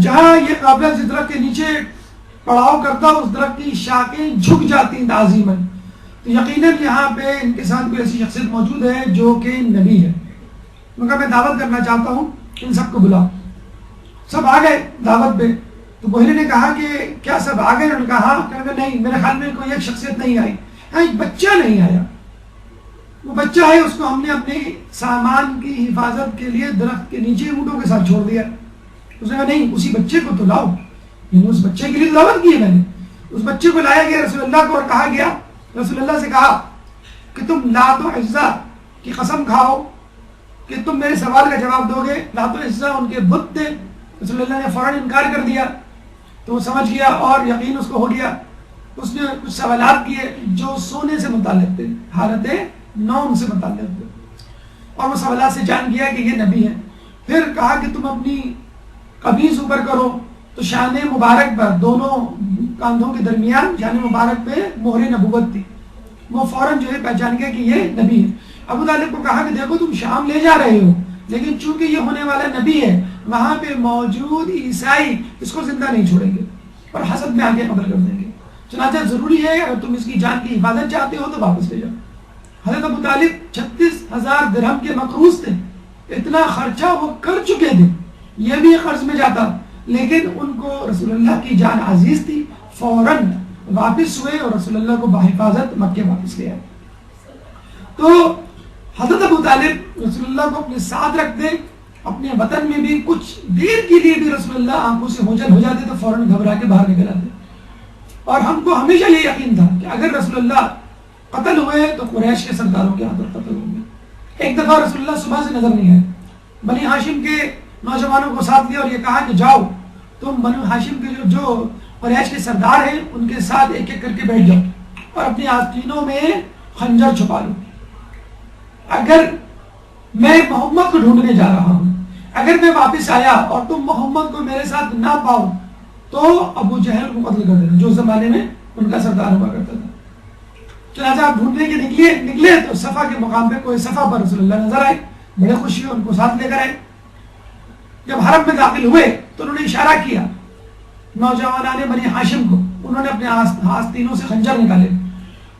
S1: جہاں یہ قافلہ جس درخت کے نیچے پڑاؤ کرتا اس درخت کی شاخیں جھک جاتی تعظیماً. تو یقیناً یہاں پہ ان کے ساتھ کوئی ایسی شخصیت موجود ہے جو کہ نبی ہے. مگر میں دعوت کرنا چاہتا ہوں, ان سب کو بلاؤ. سب آ گئے دعوت پہ. تو بحیرہ نے کہا کہ کیا سب آ گئے؟ انہوں نے کہا کہ نہیں, میرے خیال میں کوئی ایک شخصیت نہیں آئی. ہاں, ایک بچہ نہیں آیا. وہ بچہ ہے, اس کو ہم نے اپنے سامان کی حفاظت کے لیے درخت کے نیچے اونٹوں کے ساتھ چھوڑ دیا. اس نے کہا نہیں, اسی بچے کو تو لاؤ. یعنی اس بچے کے لیے دعوت کی ہے میں نے. اس بچے کو لایا گیا رسول اللہ کو, اور کہا گیا, رسول اللہ سے کہا کہ تم لات و عزا کی قسم کھاؤ کہ تم میرے سوال کا جواب دو گے. لات و عزا ان کے بت تھے. رسول اللہ نے فوراً انکار کر دیا. تو وہ سمجھ گیا اور یقین اس کو ہو گیا. اس نے کچھ سوالات کیے جو سونے سے متعلق تھے, حالت نوم سے متعلق تھے, اور وہ سوالات سے جان گیا کہ یہ نبی ہے. پھر کہا کہ تم اپنی قمیض اوپر کرو، تو شان مبارک پر دونوں کاندھوں کے درمیان شان مبارک پہ مہر نبوت تھی. وہ فوراً جو ہے پہچان گیا کہ یہ نبی ہے. ابو طالب کو کہا کہ دیکھو تم شام لے جا رہے ہو، لیکن چونکہ یہ ہونے والا نبی ہے، وہاں پہ موجود عیسائی اس کو زندہ نہیں چھوڑیں گے اور حسد میں آگے قتل کر دیں گے. چنانچہ ضروری ہے اگر تم اس کی جان کی حفاظت چاہتے ہو تو واپس لے جاؤ. حضرت ابو طالب 36,000 درہم کے مقروض تھے. اتنا خرچہ وہ کر چکے تھے، یہ بھی قرض میں جاتا، لیکن ان کو رسول اللہ کی جان عزیز تھی. فوراً واپس ہوئے اور رسول اللہ کو بحفاظت مکے واپس لے آئے. تو حضرت ابو طالب رسول اللہ کو اپنے ساتھ رکھتے، اپنے وطن میں بھی کچھ دیر کے لیے بھی رسول اللہ آنکھوں سے اوجھل ہو جاتے تو فوراً گھبرا کے باہر نکل آتے. اور ہم کو ہمیشہ یہ یقین تھا کہ اگر رسول اللہ قتل ہوئے تو قریش کے سرداروں کے ہاتھوں قتل ہوں گے. ایک دفعہ رسول اللہ صبح سے نظر نہیں آئے. بنی ہاشم کے نوجوانوں کو ساتھ لیا اور یہ کہا کہ جاؤ تم بنی ہاشم کے جو قریش کے سردار ہیں ان کے ساتھ ایک ایک کر کے بیٹھ جاؤ اور اپنی آستینوں میں خنجر چھپا لو. اگر میں محمد کو ڈھونڈنے جا رہا ہوں، اگر میں واپس آیا اور تم محمد کو میرے ساتھ نہ پاؤ تو ابو جہل کو قتل کر دینا، جو اس زمانے میں ان کا سردار ہوا کرتا تھا. چنانچہ آپ ڈھونڈنے کے نکلے تو صفا کے مقام پہ کوئی صفا پر رسول اللہ نظر آئے. بڑے خوشی ان کو ساتھ لے کر آئے. جب حرم میں داخل ہوئے تو انہوں نے اشارہ کیا نوجوانان بنی ہاشم کو. انہوں نے اپنے آستینوں سے خنجر نکالے.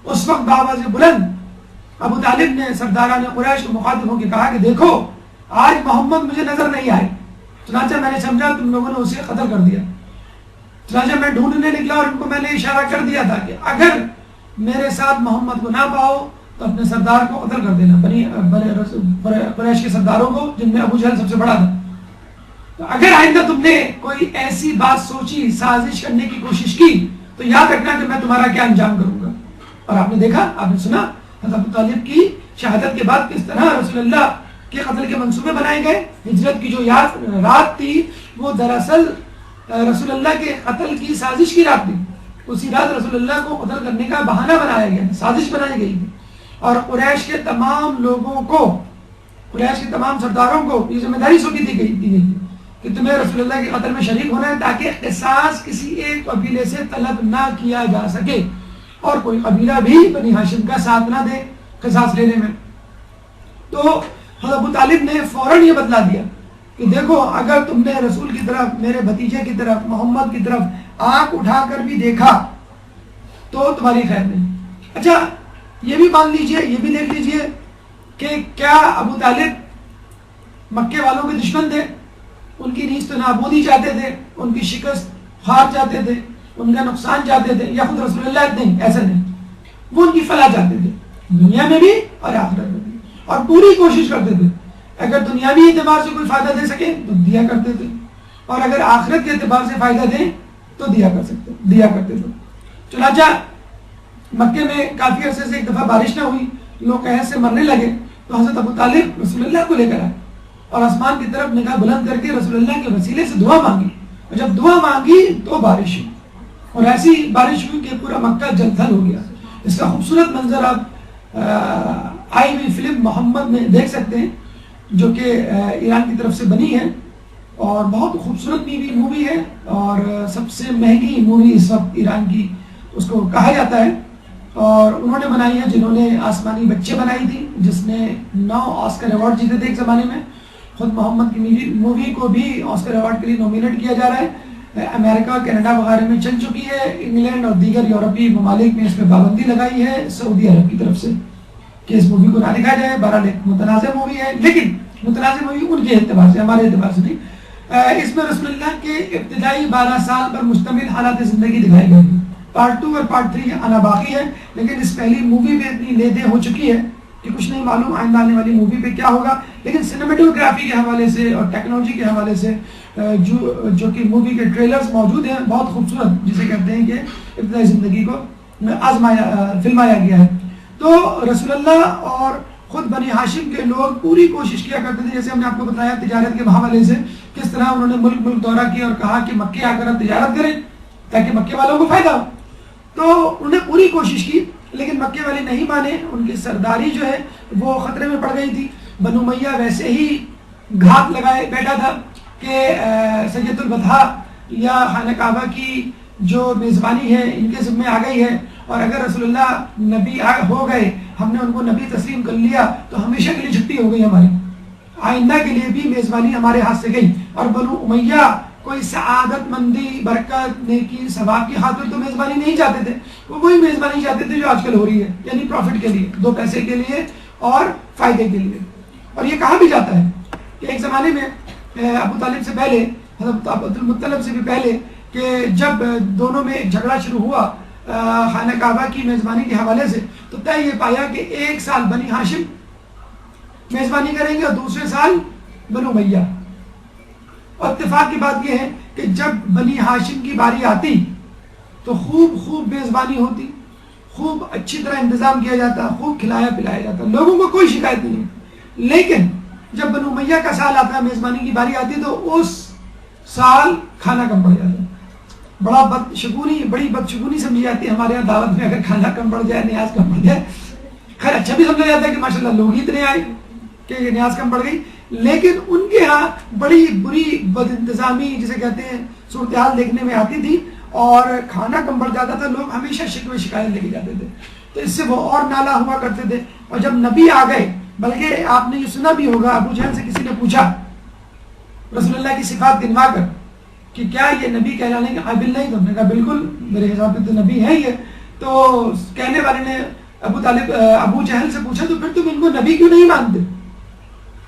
S1: اس وقت بآواز بلند ابو طالب نے سرداران قریش کو مخاطب ہو کے کہا کہ دیکھو آج محمد مجھے نظر نہیں آئے، چنانچہ میں نے سمجھا تم لوگوں نے اسے قتل کر دیا. چنانچہ میں ڈھونڈنے نکلا اور ان کو میں نے اشارہ کر دیا تھا کہ اگر میرے ساتھ محمد کو نہ پاؤ تو اپنے سردار کو قتل کر دینا، قریش کے سرداروں کو جن میں ابو جہل سب سے بڑا تھا. تو اگر آئندہ تم نے کوئی ایسی بات سوچی، سازش کرنے کی کوشش کی تو یاد رکھنا کہ میں تمہارا کیا انجام کروں گا. اور آپ نے دیکھا، آپ نے سنا حضرت ابو طالب کی شہادت کے بعد کس طرح رسول اللہ کے قتل کے منصوبے بنائے گئے. ہجرت کی جو رات تھی وہ دراصل رسول اللہ کے قتل کی سازش کی رات تھی. اسی رات رسول اللہ کو قتل کرنے کا بہانہ بنایا گیا، سازش بنائی گئی تھی. اور قریش کے تمام لوگوں کو، قریش کے تمام سرداروں کو یہ ذمہ داری سونپی دی گئی تھی کہ تمہیں رسول اللہ کے قتل میں شریک ہونا ہے تاکہ قصاص کسی ایک قبیلے سے طلب نہ کیا جا سکے اور کوئی قبیلہ بھی بنی ہاشم کا ساتھ نہ دے قصاص لینے میں. تو حضرت ابو طالب نے فوراً یہ بدلا دیا کہ دیکھو اگر تم نے رسول کی طرف، میرے بھتیجے کی طرف، محمد کی طرف آنکھ اٹھا کر بھی دیکھا تو تمہاری خیر نہیں. اچھا یہ بھی مان لیجئے، یہ بھی دیکھ لیجئے کہ کیا ابو طالب مکے والوں کے دشمن تھے؟ ان کی نیز تو نابودی چاہتے تھے، ان کی شکست ہار چاہتے تھے، ان کا نقصان چاہتے تھے، یا خود رسول اللہ نہیں، ایسا نہیں، وہ ان کی فلاح چاہتے تھے دنیا میں بھی اور آخرت میں بھی، اور پوری کوشش کرتے تھے اگر دنیاوی اعتبار سے کوئی فائدہ دے سکے تو دیا کرتے تھے، اور اگر آخرت کے اعتبار سے فائدہ دیں تو دیا کرتے تھے. چنانچہ مکے میں کافی عرصے سے ایک دفعہ بارش نہ ہوئی، لوگ قحط سے مرنے لگے، تو حضرت ابو طالب رسول اللہ کو لے کر آئے اور آسمان کی طرف نگاہ بلند کر کے رسول اللہ کے وسیلے سے دعا مانگی. اور جب دعا مانگی تو بارش ہوئی، اور ایسی بارش ہوئی کہ پورا مکہ جل تھل ہو گیا. اس کا خوبصورت منظر آپ آئی ہوئی فلم محمد میں دیکھ سکتے ہیں، جو کہ ایران کی طرف سے بنی ہے اور بہت خوبصورت مووی ہے اور سب سے مہنگی مووی اس وقت ایران کی اس کو کہا جاتا ہے. اور انہوں نے بنائی ہے جنہوں نے آسمانی بچے بنائی تھی، جس نے 9 آسکر ایوارڈ جیتے تھے ایک زمانے میں. خود محمد کی مووی کو بھی آسکر ایوارڈ کے لیے نومینیٹ کیا جا رہا ہے. امریکہ، کینیڈا وغیرہ میں چل چکی ہے. انگلینڈ اور دیگر یورپی ممالک میں اس میں پابندی لگائی ہے سعودی عرب کی طرف سے کہ اس مووی کو نہ دکھایا جائے. بہرحال ایک متنازع مووی ہے، لیکن متنازع مووی ان کے اعتبار سے، ہمارے اعتبار سے نہیں. اس میں رسول اللہ کے ابتدائی 12 سال پر مشتمل حالات زندگی دکھائی گئی. پارٹ 2 اور پارٹ 3 آنا باقی ہے، لیکن اس پہلی مووی میں اتنی لے دے ہو چکی ہے کہ کچھ نہیں معلوم آئندہ آنے والی مووی پہ کیا ہوگا. لیکن سینیمیٹوگرافی کے حوالے سے اور ٹیکنالوجی کے حوالے سے جو کہ مووی کے ٹریلرز موجود ہیں، بہت خوبصورت، جسے کہتے ہیں کہ ابتدائی زندگی کو فلمایا گیا ہے. تو رسول اللہ اور خود بنی ہاشم کے لوگ پوری کوشش کیا کرتے تھے، جیسے ہم نے آپ کو بتایا تجارت کے حوالے سے کس طرح انہوں نے ملک دورہ کیا اور کہا کہ مکے آ کر اب تجارت کریں تاکہ مکے والوں کو فائدہ ہو. تو انہوں نے پوری کوشش کی، لیکن مکے والے نہیں مانے. ان کی سرداری جو ہے وہ خطرے میں پڑ گئی تھی. بنو امیہ ویسے ہی گھات لگائے بیٹھا تھا کہ سید البطحاء یا خانہ کعبہ کی جو میزبانی ہے ان کے ذمہ آ گئی ہے، اور اگر رسول اللہ نبی ہو گئے، ہم نے ان کو نبی تسلیم کر لیا تو ہمیشہ کے لیے چھٹی ہو گئی ہماری، آئندہ کے لیے بھی میزبانی ہمارے ہاتھ سے گئی۔ اور بنو امیہ کوئی سعادت مندی، برکت، نیکی، ثواب کی خاطر تو میزبانی نہیں چاہتے تھے، وہ وہی میزبانی چاہتے تھے جو آج کل ہو رہی ہے، یعنی پروفٹ کے لیے، 2 پیسے کے لیے اور فائدے کے لیے۔ اور یہ کہا بھی جاتا ہے کہ ایک زمانے میں ابو طالب سے پہلے، حضرت عبد المطلب سے بھی پہلے، کہ جب دونوں میں ایک جھگڑا شروع ہوا خانہ کعبہ کی میزبانی کے حوالے سے، تو طے یہ پایا کہ 1 سال بنی ہاشم میزبانی کریں گے اور دوسرے سال بنو امیہ۔ اور اتفاق کی بات یہ ہے کہ جب بنی ہاشم کی باری آتی تو خوب میزبانی ہوتی، خوب اچھی طرح انتظام کیا جاتا، خوب کھلایا پلایا جاتا، لوگوں کو کوئی شکایت نہیں۔ لیکن جب بنو امیہ کا سال آتا، میزبانی کی باری آتی، تو اس سال کھانا کم پڑ جاتا، بڑی بدشگونی سمجھی جاتی ہے ہمارے یہاں دعوت میں، اگر کھانا کم پڑ جائے، نیاز کم پڑ جائے۔ خیر اچھا بھی سمجھا جاتا ہے کہ ماشاءاللہ لوگ ہی اتنے آئے کہ نیاز کم پڑ گئی، لیکن ان کے ہاں بڑی بری بد انتظامی جسے کہتے ہیں صورتحال دیکھنے میں آتی تھی، اور کھانا کم پڑ جاتا تھا، لوگ ہمیشہ شکوے شکایت لے کے جاتے تھے، تو اس سے وہ اور نالا ہوا کرتے تھے۔ اور جب نبی آ گئے، بلکہ آپ نے یہ سنا بھی ہوگا، ابو جہل سے کسی نے پوچھا رسول اللہ کی صفات گنوا کر کہ کیا یہ نبی کہلانے کے قابل نہیں؟ تو ہم نے کہا بالکل، میرے حساب سے تو نبی ہے یہ۔ تو کہنے والے نے ابو جہل سے پوچھا تو پھر تم ان کو نبی کیوں نہیں مانتے؟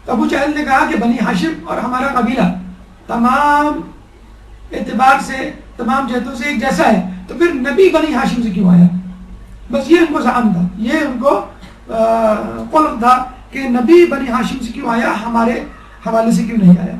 S1: تو ابو جہل نے کہا کہ بنی ہاشم اور ہمارا قبیلہ تمام اعتبار سے، تمام جہتوں سے ایک جیسا ہے، تو پھر نبی بنی ہاشم سے کیوں آیا؟ بس یہ ان کو زعم تھا، یہ ان کو قلق تھا کہ نبی بنی ہاشم سے کیوں آیا، ہمارے حوالے سے کیوں نہیں آیا۔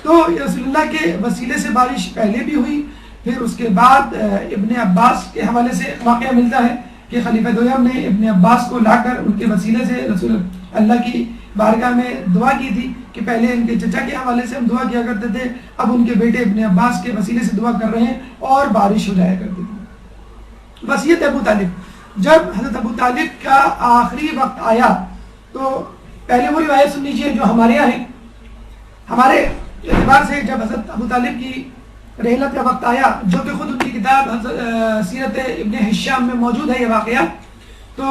S1: تو رسول اللہ کے وسیلے سے بارش پہلے بھی ہوئی، پھر اس کے بعد ابن عباس کے حوالے سے واقعہ ملتا ہے کہ خلیفہ دویم نے ابن عباس کو لا کر ان کے وسیلے سے رسول اللہ کی بارگاہ میں دعا کی تھی کہ پہلے ان کے چچا کے حوالے سے ہم دعا کیا کرتے تھے، اب ان کے بیٹے ابن عباس کے وسیلے سے دعا کر رہے ہیں اور بارش ہو جایا کرتی تھی۔ بس یہ تھے ابو طالب۔ جب حضرت ابو طالب کا آخری وقت آیا تو پہلے وہ روایت سن لیجیے جو ہمارے یہاں ہے۔ ہمارے اعتبار سے جب حضرت ابو طالب کی رحلت کا وقت آیا، جو کہ خود ان کی کتاب سیرت ابن ہشام میں موجود ہے یہ واقعہ، تو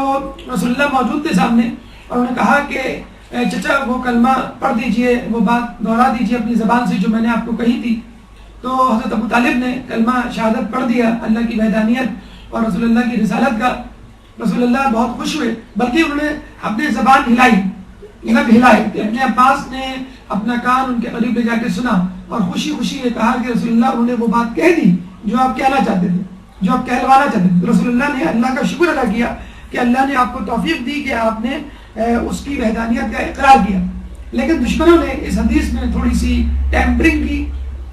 S1: رسول اللہ موجود تھے سامنے، اور انہوں نے کہا کہ چچا وہ کلمہ پڑھ دیجئے، وہ بات دہرا دیجئے اپنی زبان سے جو میں نے آپ کو کہی تھی۔ تو حضرت ابو طالب نے کلمہ شہادت پڑھ دیا، اللہ کی وحدانیت اور رسول اللہ کی رسالت کا۔ رسول اللہ بہت خوش ہوئے، بلکہ انہوں نے اپنی زبان ہلائی، لب ہلائے کہ ابن عباس نے اپنا کان ان کے قریب لے جا کے سنا، اور خوشی خوشی یہ کہا کہ رسول اللہ انہوں نے وہ بات کہہ دی جو آپ کہنا چاہتے تھے، جو آپ کہلوانا چاہتے تھے۔ رسول اللہ نے اللہ کا شکر ادا کیا کہ اللہ نے آپ کو توفیق دی کہ آپ نے اس کی وحدانیت کا اقرار کیا۔ لیکن دشمنوں نے اس حدیث میں تھوڑی سی ٹیمپرنگ کی،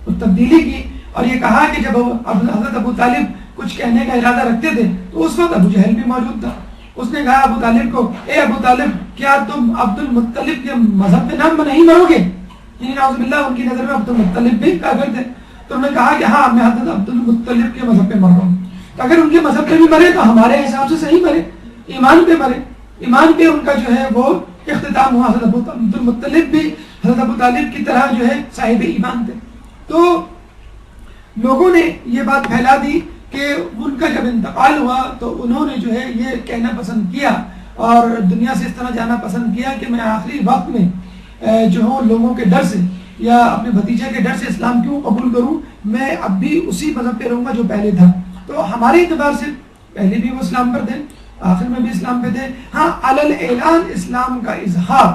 S1: تبدیلی کی، اور یہ کہا کہ جب حضرت ابو طالب کچھ کہنے کا ارادہ رکھتے تھے تو اس وقت ابو جہل بھی موجود تھا۔ اس نے کہا ابو طالب کو، اے ابو طالب کیا تم عبد المطلب کے مذہب پہ نام نہیں مرو گے؟ یعنی نعوذ باللہ ان کی نظر میں عبد المطلب بھی کافر تھے۔ تو انہوں نے کہا کہ ہاں میں حضرت عبد المطلب کے مذہب پہ مر رہا ہوں۔ تو اگر ان کے مذہب پہ بھی مرے تو ہمارے حساب سے صحیح مرے، ایمان پہ مرے، ایمان پہ ان کا جو ہے وہ اختتام ہوا۔ حضرت عبد المطلب بھی حضرت ابو طالب کی طرح جو ہے صاحب ایمان تھے۔ تو لوگوں نے یہ بات پھیلا دی کہ ان کا جب انتقال ہوا تو انہوں نے جو ہے یہ کہنا پسند کیا اور دنیا سے اس طرح جانا پسند کیا کہ میں آخری وقت میں جو ہوں لوگوں کے ڈر سے یا اپنے بھتیجے کے ڈر سے اسلام کیوں قبول کروں، میں اب بھی اسی مذہب پہ رہوں گا جو پہلے تھا۔ تو ہمارے اعتبار سے پہلے بھی وہ اسلام پر تھے، آخر میں بھی اسلام پہ تھے۔ ہاں علی الاعلان اسلام کا اظہار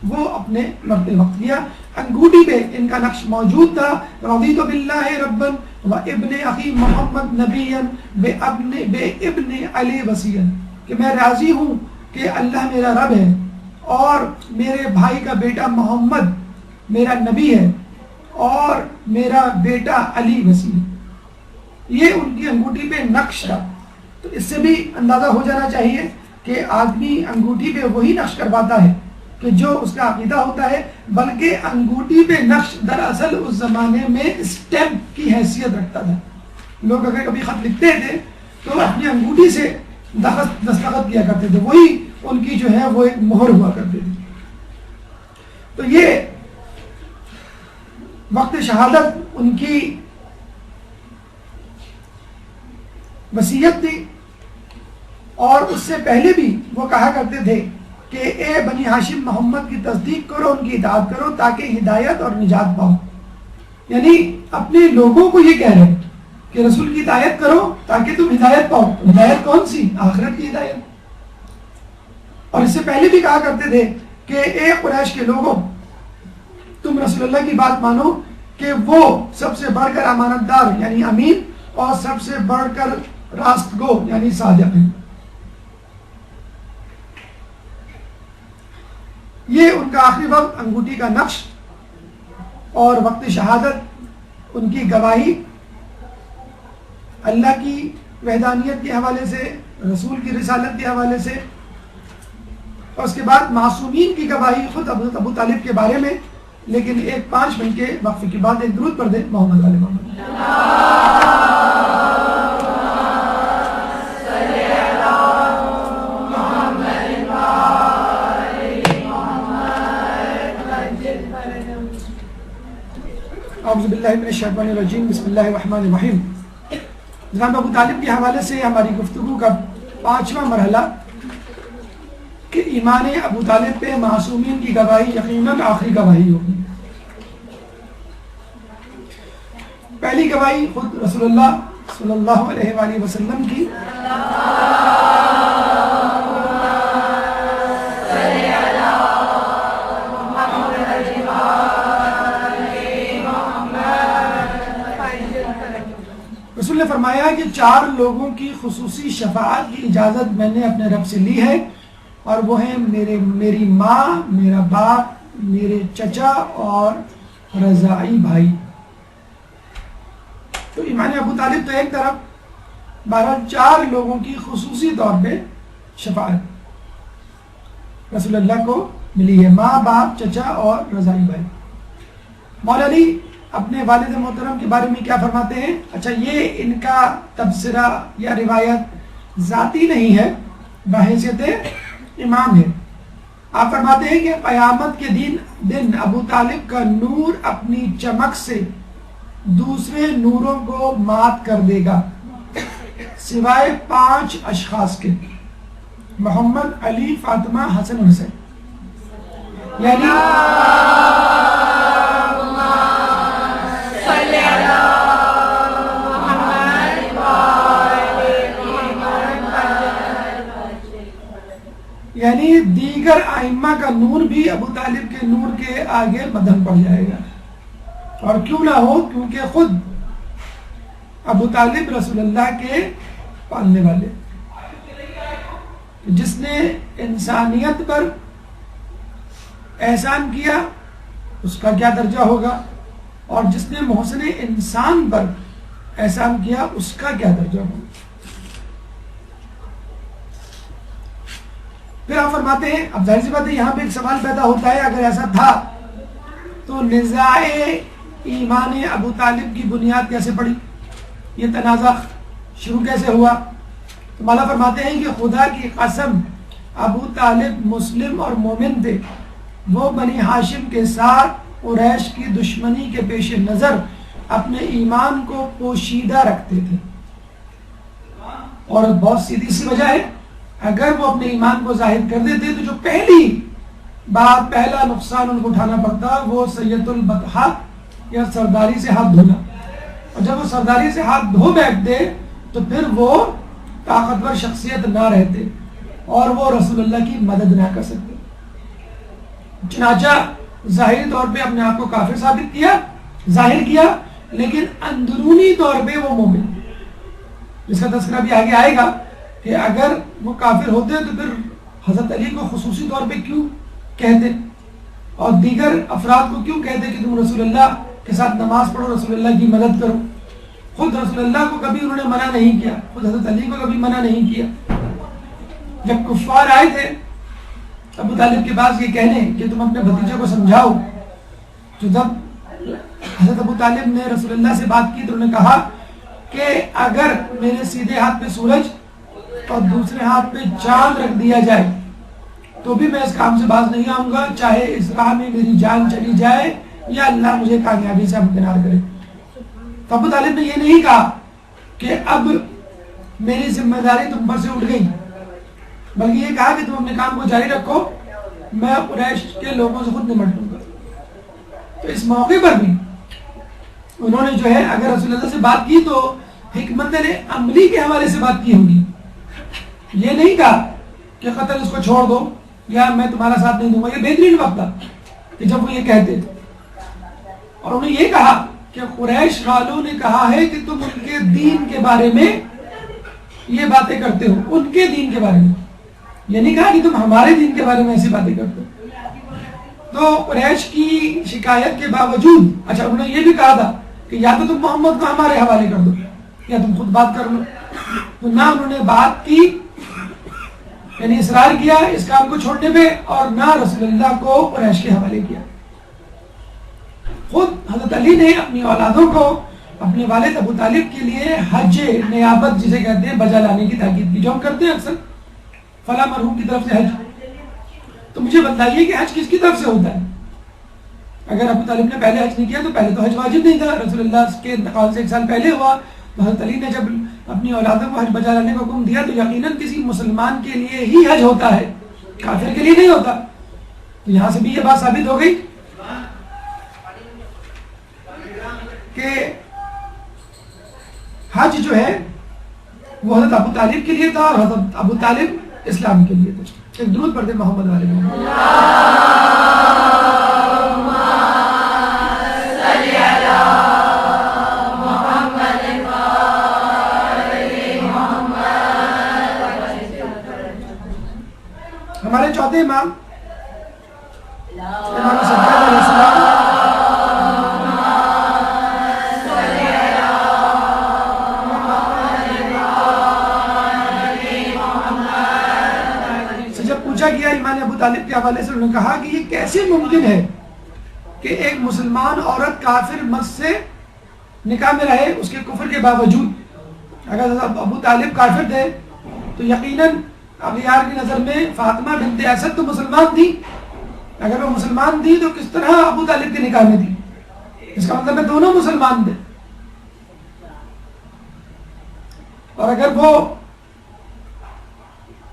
S1: وہ اپنے مرتے وقت کیا۔ انگوٹھی پہ ان کا نقش موجود تھا، رضیت باللہ ربا و ابن اخی محمد نبیا بے ابن علی وسیا، کہ میں راضی ہوں کہ اللہ میرا رب ہے اور میرے بھائی کا بیٹا محمد میرا نبی ہے اور میرا بیٹا علی وسی ہے۔ یہ ان کی انگوٹھی پہ نقش تھا۔ تو اس سے بھی اندازہ ہو جانا چاہیے کہ آدمی انگوٹھی پہ وہی نقش کرواتا ہے کہ جو اس کا عقیدہ ہوتا ہے، بلکہ انگوٹھی پہ نقش دراصل اس زمانے میں اسٹیمپ کی حیثیت رکھتا تھا۔ لوگ اگر کبھی خط لکھتے تھے تو اپنی انگوٹھی سے دستخط کیا کرتے تھے، وہی ان کی جو ہے وہ ایک مہر ہوا کرتے تھے۔ تو یہ وقت شہادت ان کی وصیت تھی، اور اس سے پہلے بھی وہ کہا کرتے تھے کہ اے بنی ہاشم محمد کی تصدیق کرو، ان کی اطاعت کرو تاکہ ہدایت اور نجات پاؤ. یعنی اپنے لوگوں کو یہ کہہ رہے ہیں کہ رسول کی اطاعت کرو تاکہ تم ہدایت پاؤ. ہدایت کون سی؟ آخرت کی ہدایت. اور اس سے پہلے بھی کہا کرتے تھے کہ اے قریش کے لوگوں، تم رسول اللہ کی بات مانو کہ وہ سب سے بڑھ کر امانت دار یعنی امین، اور سب سے بڑھ کر راست گو یعنی صادق ہیں. یہ ان کا آخری وقت، انگوٹھی کا نقش اور وقت شہادت، ان کی گواہی اللہ کی وحدانیت کے حوالے سے، رسول کی رسالت کے حوالے سے، اور اس کے بعد معصومین کی گواہی خود ابو طالب کے بارے میں. لیکن ایک 5 منٹ کے وقفے کے بعد ایک درود پڑھ دیں محمد علیہ محمد. اعوذ باللہ من الشیطان الرجیم، بسم اللہ الرحمن الرحیم. جناب ابو طالب کے حوالے سے ہماری گفتگو کا 5واں مرحلہ کہ ایمان ابو طالب پہ معصومین کی گواہی یقیناً آخری گواہی ہوگی. پہلی گواہی خود رسول اللہ صلی اللہ علیہ وآلہ وسلم کی، رسول نے فرمایا کہ 4 لوگوں کی خصوصی شفاعت کی اجازت میں نے اپنے رب سے لی ہے، اور وہ ہیں میری ماں، میرا باپ، میرے چچا اور رضاعی بھائی. تو ایمان ابو طالب تو ایک طرف، 4 لوگوں کی خصوصی طور پہ شفاعت رسول اللہ کو ملی ہے، ماں، باپ، چچا اور رضاعی بھائی. مولا علی اپنے والد محترم کے بارے میں کیا فرماتے ہیں؟ اچھا، یہ ان کا تبصرہ یا روایت ذاتی نہیں ہے، بحیثیت امام ہے. آپ فرماتے ہیں کہ قیامت کے دن ابو طالب کا نور اپنی چمک سے دوسرے نوروں کو مات کر دے گا سوائے 5 اشخاص کے: محمد، علی، فاطمہ، حسن، حسین. یعنی دیگر ائمہ کا نور بھی ابو طالب کے نور کے آگے مدھم پڑ جائے گا. اور کیوں نہ ہو، کیونکہ خود ابو طالب رسول اللہ کے پالنے والے، جس نے انسانیت پر احسان کیا اس کا کیا درجہ ہوگا، اور جس نے محسن انسان پر احسان کیا اس کا کیا درجہ ہوگا. پھر آپ فرماتے ہیں، اب ظاہر سی بات ہے یہاں پہ ایک سوال پیدا ہوتا ہے، اگر ایسا تھا تو نزاع ایمان ابو طالب کی بنیاد کیسے پڑی، یہ تنازع شروع کیسے ہوا؟ تو مولا فرماتے ہیں کہ خدا کی قسم ابو طالب مسلم اور مومن تھے، وہ بنی ہاشم کے ساتھ قریش کی دشمنی کے پیش نظر اپنے ایمان کو پوشیدہ رکھتے تھے. اور بہت سیدھی سی وجہ ہے، اگر وہ اپنے ایمان کو ظاہر کر دیتے تو جو پہلا نقصان ان کو اٹھانا پڑتا وہ سید البطحہ یا سرداری سے ہاتھ دھونا. اور جب وہ سرداری سے ہاتھ دھو بیٹھتے تو پھر وہ طاقتور شخصیت نہ رہتے اور وہ رسول اللہ کی مدد نہ کر سکتے. چنانچہ ظاہری طور پہ اپنے آپ کو کافر ثابت کیا، ظاہر کیا، لیکن اندرونی طور پہ وہ مومن، جس کا تذکرہ بھی آگے آئے گا کہ اگر وہ کافر ہوتے تو پھر حضرت علی کو خصوصی طور پہ کیوں کہتے، اور دیگر افراد کو کیوں کہتے کہ تم رسول اللہ کے ساتھ نماز پڑھو، رسول اللہ کی مدد کرو. خود رسول اللہ کو کبھی انہوں نے منع نہیں کیا، خود حضرت علی کو کبھی منع نہیں کیا. جب کفار آئے تھے ابو طالب کے پاس یہ کہنے کہ تم اپنے بھتیجے کو سمجھاؤ، تو جب حضرت ابو طالب نے رسول اللہ سے بات کی تو انہوں نے کہا کہ اگر میرے سیدھے ہاتھ پہ سورج اور دوسرے ہاتھ پہ چاند رکھ دیا جائے تو بھی میں اس کام سے باز نہیں آؤں گا، چاہے اس راہ میں میری جان چلی جائے یا اللہ مجھے کامیابی سے ہمکنار کرے۔ تو ابو طالب نے یہ نہیں کہا کہ اب میری ذمہ داری تم پر سے اٹھ گئی، بلکہ یہ کہا کہ تم اپنے کام کو جاری رکھو، میں قریش کے لوگوں سے خود نمٹ لوں گا۔ تو اس موقع پر بھی انہوں نے جو ہے اگر رسول اللہ سے بات کی تو حکمت عملی کے حوالے سے بات کی ہوگی، یہ نہیں کہا کہ قتل اس کو چھوڑ دو یا میں تمہارا ساتھ نہیں دوں گا۔ یہ بہترین وقت تھا کہ جب وہ یہ کہتے تھے، اور انہوں نے یہ کہا کہ قریش والوں نے کہا ہے کہ تم ان کے دین کے بارے میں یہ باتیں کرتے ہو، ان کے دین کے بارے میں، یہ نہیں کہا کہ تم ہمارے دین کے بارے میں ایسی باتیں کرتے ہو۔ تو قریش کی شکایت کے باوجود اچھا انہوں نے یہ بھی کہا تھا کہ یا تو تم محمد کو ہمارے حوالے کر دو یا تم خود بات کر لو، تو نہ انہوں نے بات کی، یعنی اصرار کیا اس کام کو چھوڑنے پہ، اور نہ رسول اللہ کو قریش کے حوالے کیا۔ خود حضرت علی نے اپنی اولادوں کو اپنے والد ابو طالب کے لیے حج نیابت جسے کہتے ہیں بجا لانے کی تاکید کی، جو ہم کرتے ہیں اکثر فلاں مرحوم کی طرف سے حج۔ تو مجھے بتائیے کہ حج کس کی طرف سے ہوتا ہے؟ اگر ابو طالب نے پہلے حج نہیں کیا تو پہلے تو حج واجب نہیں تھا، رسول اللہ کے انتقال سے 1 سال پہلے ہوا، تو حضرت علی نے جب اپنی اولادوں کو حج بجا لانے کا حکم دیا تو یقیناً کسی مسلمان کے لیے ہی حج ہوتا ہے، کافر کے لیے نہیں ہوتا۔ تو یہاں سے بھی یہ بات ثابت ہو گئی کہ حج جو ہے وہ حضرت ابو طالب کے لیے تھا، اور حضرت ابو طالب اسلام کے لیے تھے۔ ایک درود پڑھتے محمد والے محمد۔ ہمارے چوتھے امام امام سجاد علیہ السلام سے جب پوچھا گیا ایمان ابو طالب کے حوالے سے، انہوں نے کہا کہ یہ کیسے ممکن ہے کہ ایک مسلمان عورت کافر مرد سے نکاح میں رہے اس کے کفر کے باوجود؟ اگر ابو طالب کافر تھے تو یقیناً اغیار کی نظر میں فاطمہ بنت اسد تو مسلمان تھی، اگر وہ مسلمان تھی تو کس طرح ابو طالب کے نکاح میں تھی؟ اس کا مطلب ہے دونوں مسلمان تھے، اور اگر وہ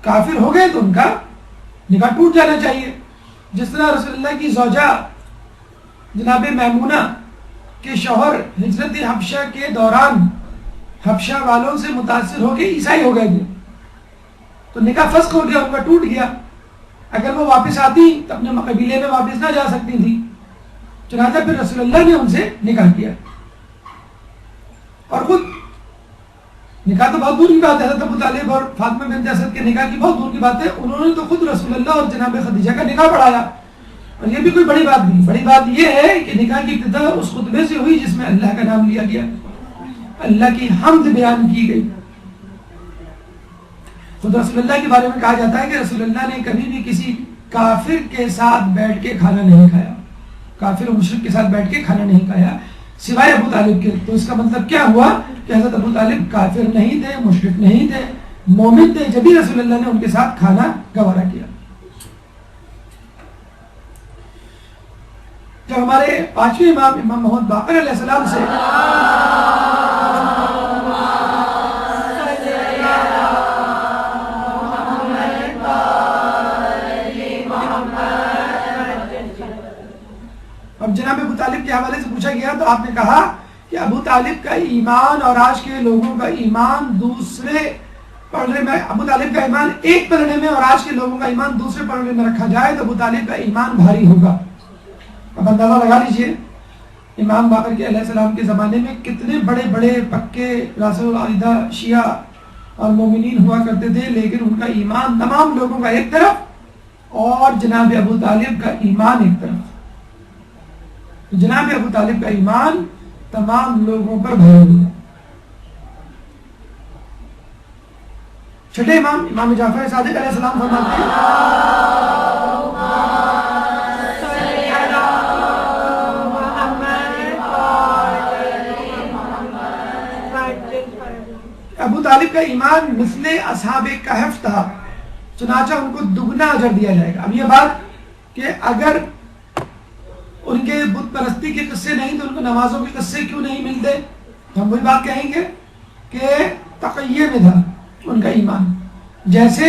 S1: کافر ہو گئے تو ان کا نکاح ٹوٹ جانا چاہیے، جس طرح رسول اللہ کی زوجہ جناب میمونہ کے شوہر ہجرت حبشہ کے دوران حبشہ والوں سے متاثر ہو کے عیسائی ہو گئے تھے، تو نکاح فسخ ہو گیا، ان کا ٹوٹ گیا۔ اگر وہ واپس آتی تو اپنے قبیلے میں واپس نہ جا سکتی تھی، چنانچہ پھر رسول اللہ نے ان سے نکاح کیا، اور خود نکاح تو بہت دور کی بات ہے، حضرت ابو طالب اور فاطمہ بنت اسد کے نکاح کی بہت دور کی بات ہے، انہوں نے تو خود رسول اللہ اور جناب خدیجہ کا نکاح پڑھایا، اور یہ بھی کوئی بڑی بات نہیں۔ بڑی بات یہ ہے کہ نکاح کی ابتدا اس خطبے سے ہوئی جس میں اللہ کا نام لیا گیا، اللہ کی حمد بیان کی گئی۔ خود رسول اللہ کے بارے میں کہا جاتا ہے کہ رسول اللہ نے کبھی بھی کسی کافر کے ساتھ بیٹھ کے کھانا نہیں کھایا، کافر و مشرک کے ساتھ بیٹھ کے کھانا نہیں کھایا سوائے ابو طالب کے۔ تو اس کا مطلب کیا ہوا کہ حضرت ابو طالب کافر نہیں تھے، مشرک نہیں تھے، مومن تھے، جبھی رسول اللہ نے ان کے ساتھ کھانا گوارا کیا۔ جب ہمارے 5ویں امام امام محمد باقر علیہ السلام سے اب جناب ابو طالب کے حوالے سے پوچھا گیا تو آپ نے کہا کہ ابو طالب کا ایمان اور آج کے لوگوں کا ایمان دوسرے پلڑے میں، ابو طالب کا ایمان ایک پلڑے میں اور آج کے لوگوں کا ایمان دوسرے پلڑے میں رکھا جائے تو ابو طالب کا ایمان بھاری ہوگا۔ اب اندازہ لگا لیجئے امام باقر کے علیہ السلام کے زمانے میں کتنے بڑے بڑے پکے راسخ العقیدہ شیعہ اور مومنین ہوا کرتے تھے، لیکن ان کا ایمان تمام لوگوں کا ایک طرف اور جناب ابو طالب کا ایمان ایک طرف۔ جناب ابو طالب کا ایمان تمام لوگوں پر بھرا ہوا۔ چھٹے امام امام جعفر صادق علیہ السلام فرماتے ہیں ابو طالب کا ایمان مثل اصحاب کہف تھا، چنانچہ ان کو دگنا اجر دیا جائے گا. اب یہ بات کہ اگر ان کے بت پرستی کے قصے نہیں تو ان کو نمازوں کے قصے کیوں نہیں ملتے؟ ہم وہی بات کہیں گے کہ تقیہ میں تھا ان کا ایمان، جیسے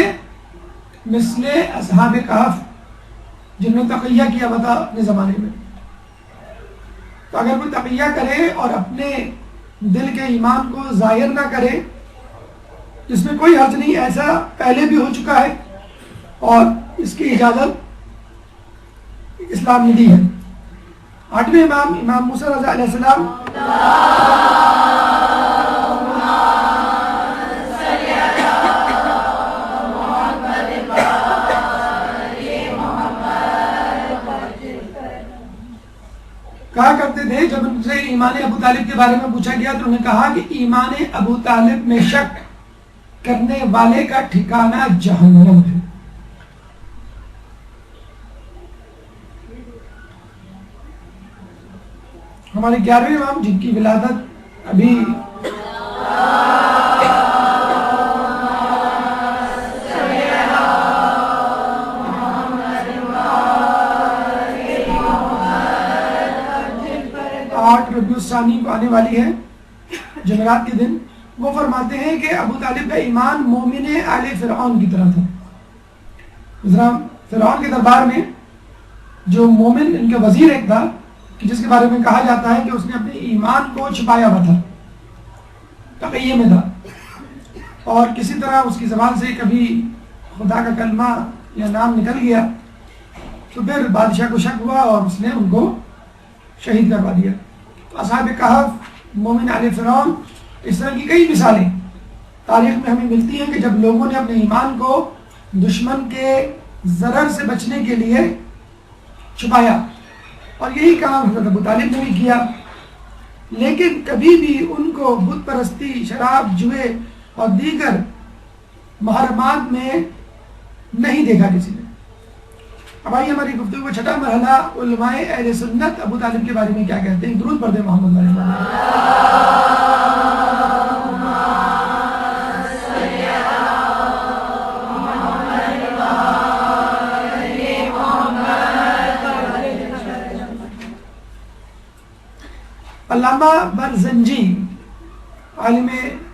S1: مثل اصحاب کہف جن نے تقیہ کیا تھا اپنے زمانے میں. تو اگر کوئی تقیہ کرے اور اپنے دل کے ایمان کو ظاہر نہ کرے، اس میں کوئی حرج نہیں، ایسا پہلے بھی ہو چکا ہے اور اس کی اجازت اسلام نے دی ہے. 8ویں امام امام موسیٰ رضا علیہ السلام کہا کرتے تھے، جب ان سے ایمان ابو طالب کے بارے میں پوچھا گیا تو انہوں نے کہا کہ ایمان ابو طالب میں شک کرنے والے کا ٹھکانہ جہنم ہے. ہمارے 11ویں امام جن کی ولادت ابھی ربیع الثانی کو آنے والی ہے، جمعرات کے دن، وہ فرماتے ہیں کہ ابو طالب کا ایمان مومن آل فرعون کی طرح تھا. فرعون کے دربار میں جو مومن ان کا وزیر ایک تھا کہ جس کے بارے میں کہا جاتا ہے کہ اس نے اپنے ایمان کو چھپایا ہوا تھا، تقیہ میں تھا، اور کسی طرح اس کی زبان سے کبھی خدا کا کلمہ یا نام نکل گیا تو پھر بادشاہ کو شک ہوا اور اس نے ان کو شہید کروا دیا. اصحاب کہف، مومن آل فرعون، اس طرح کی کئی مثالیں تاریخ میں ہمیں ملتی ہیں کہ جب لوگوں نے اپنے ایمان کو دشمن کے ضرر سے بچنے کے لیے چھپایا، اور یہی کام حضرت ابو طالب نے بھی کیا. لیکن کبھی بھی ان کو بت پرستی، شراب، جوئے اور دیگر محرمات میں نہیں دیکھا کسی نے. اب آئیے ہماری گفتگو کا چھٹا مرحلہ، علماء اہل سنت ابو طالب کے بارے میں کیا کہتے ہیں. درود پڑھ دیں محمد علیہ وسلم. علامہ برزنجی عالم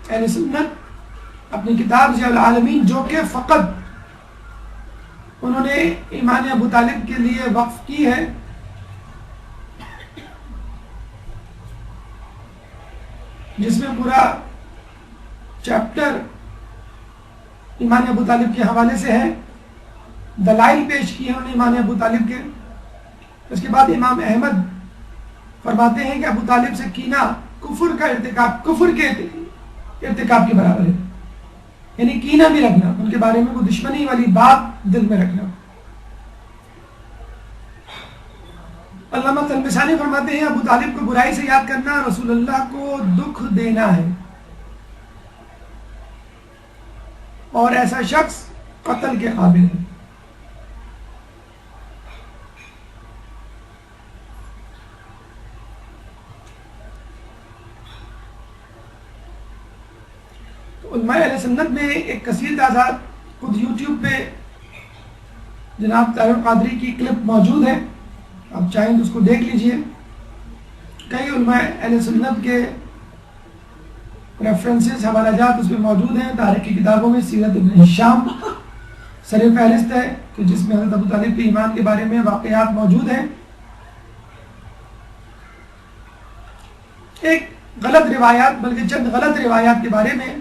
S1: اہل سنت اپنی کتاب ضیاء العالمین، جو کہ فقط انہوں نے ایمان ابو طالب کے لیے وقف کی ہے، جس میں پورا چیپٹر ایمان ابو طالب کے حوالے سے ہے، دلائل پیش کیے انہوں نے ایمان ابو طالب کے. اس کے بعد امام احمد فرماتے ہیں کہ ابو طالب سے کینہ کفر کا ارتکاب، کفر کے ارتکاب کے برابر ہے. یعنی کینہ بھی رکھنا، ان کے بارے میں کوئی دشمنی والی بات دل میں رکھنا. علامہ تلمسانی فرماتے ہیں ابو طالب کو برائی سے یاد کرنا رسول اللہ کو دکھ دینا ہے، اور ایسا شخص قتل کے قابل ہے. علماء اہل سنت میں ایک کثیر تعداد، خود یوٹیوب پہ جناب طاہر القادری کی کلپ موجود ہے، آپ چاہیں تو اس کو دیکھ لیجئے. کئی علماء اہل سنت کے ریفرنسز، حوالہ جات اس میں موجود ہیں. تاریخی کتابوں میں سیرت ابن ہشام سر فہرست ہے کہ جس میں حضرت ابو طالب کے ایمان کے بارے میں واقعات موجود ہیں. ایک غلط روایات، بلکہ چند غلط روایات کے بارے میں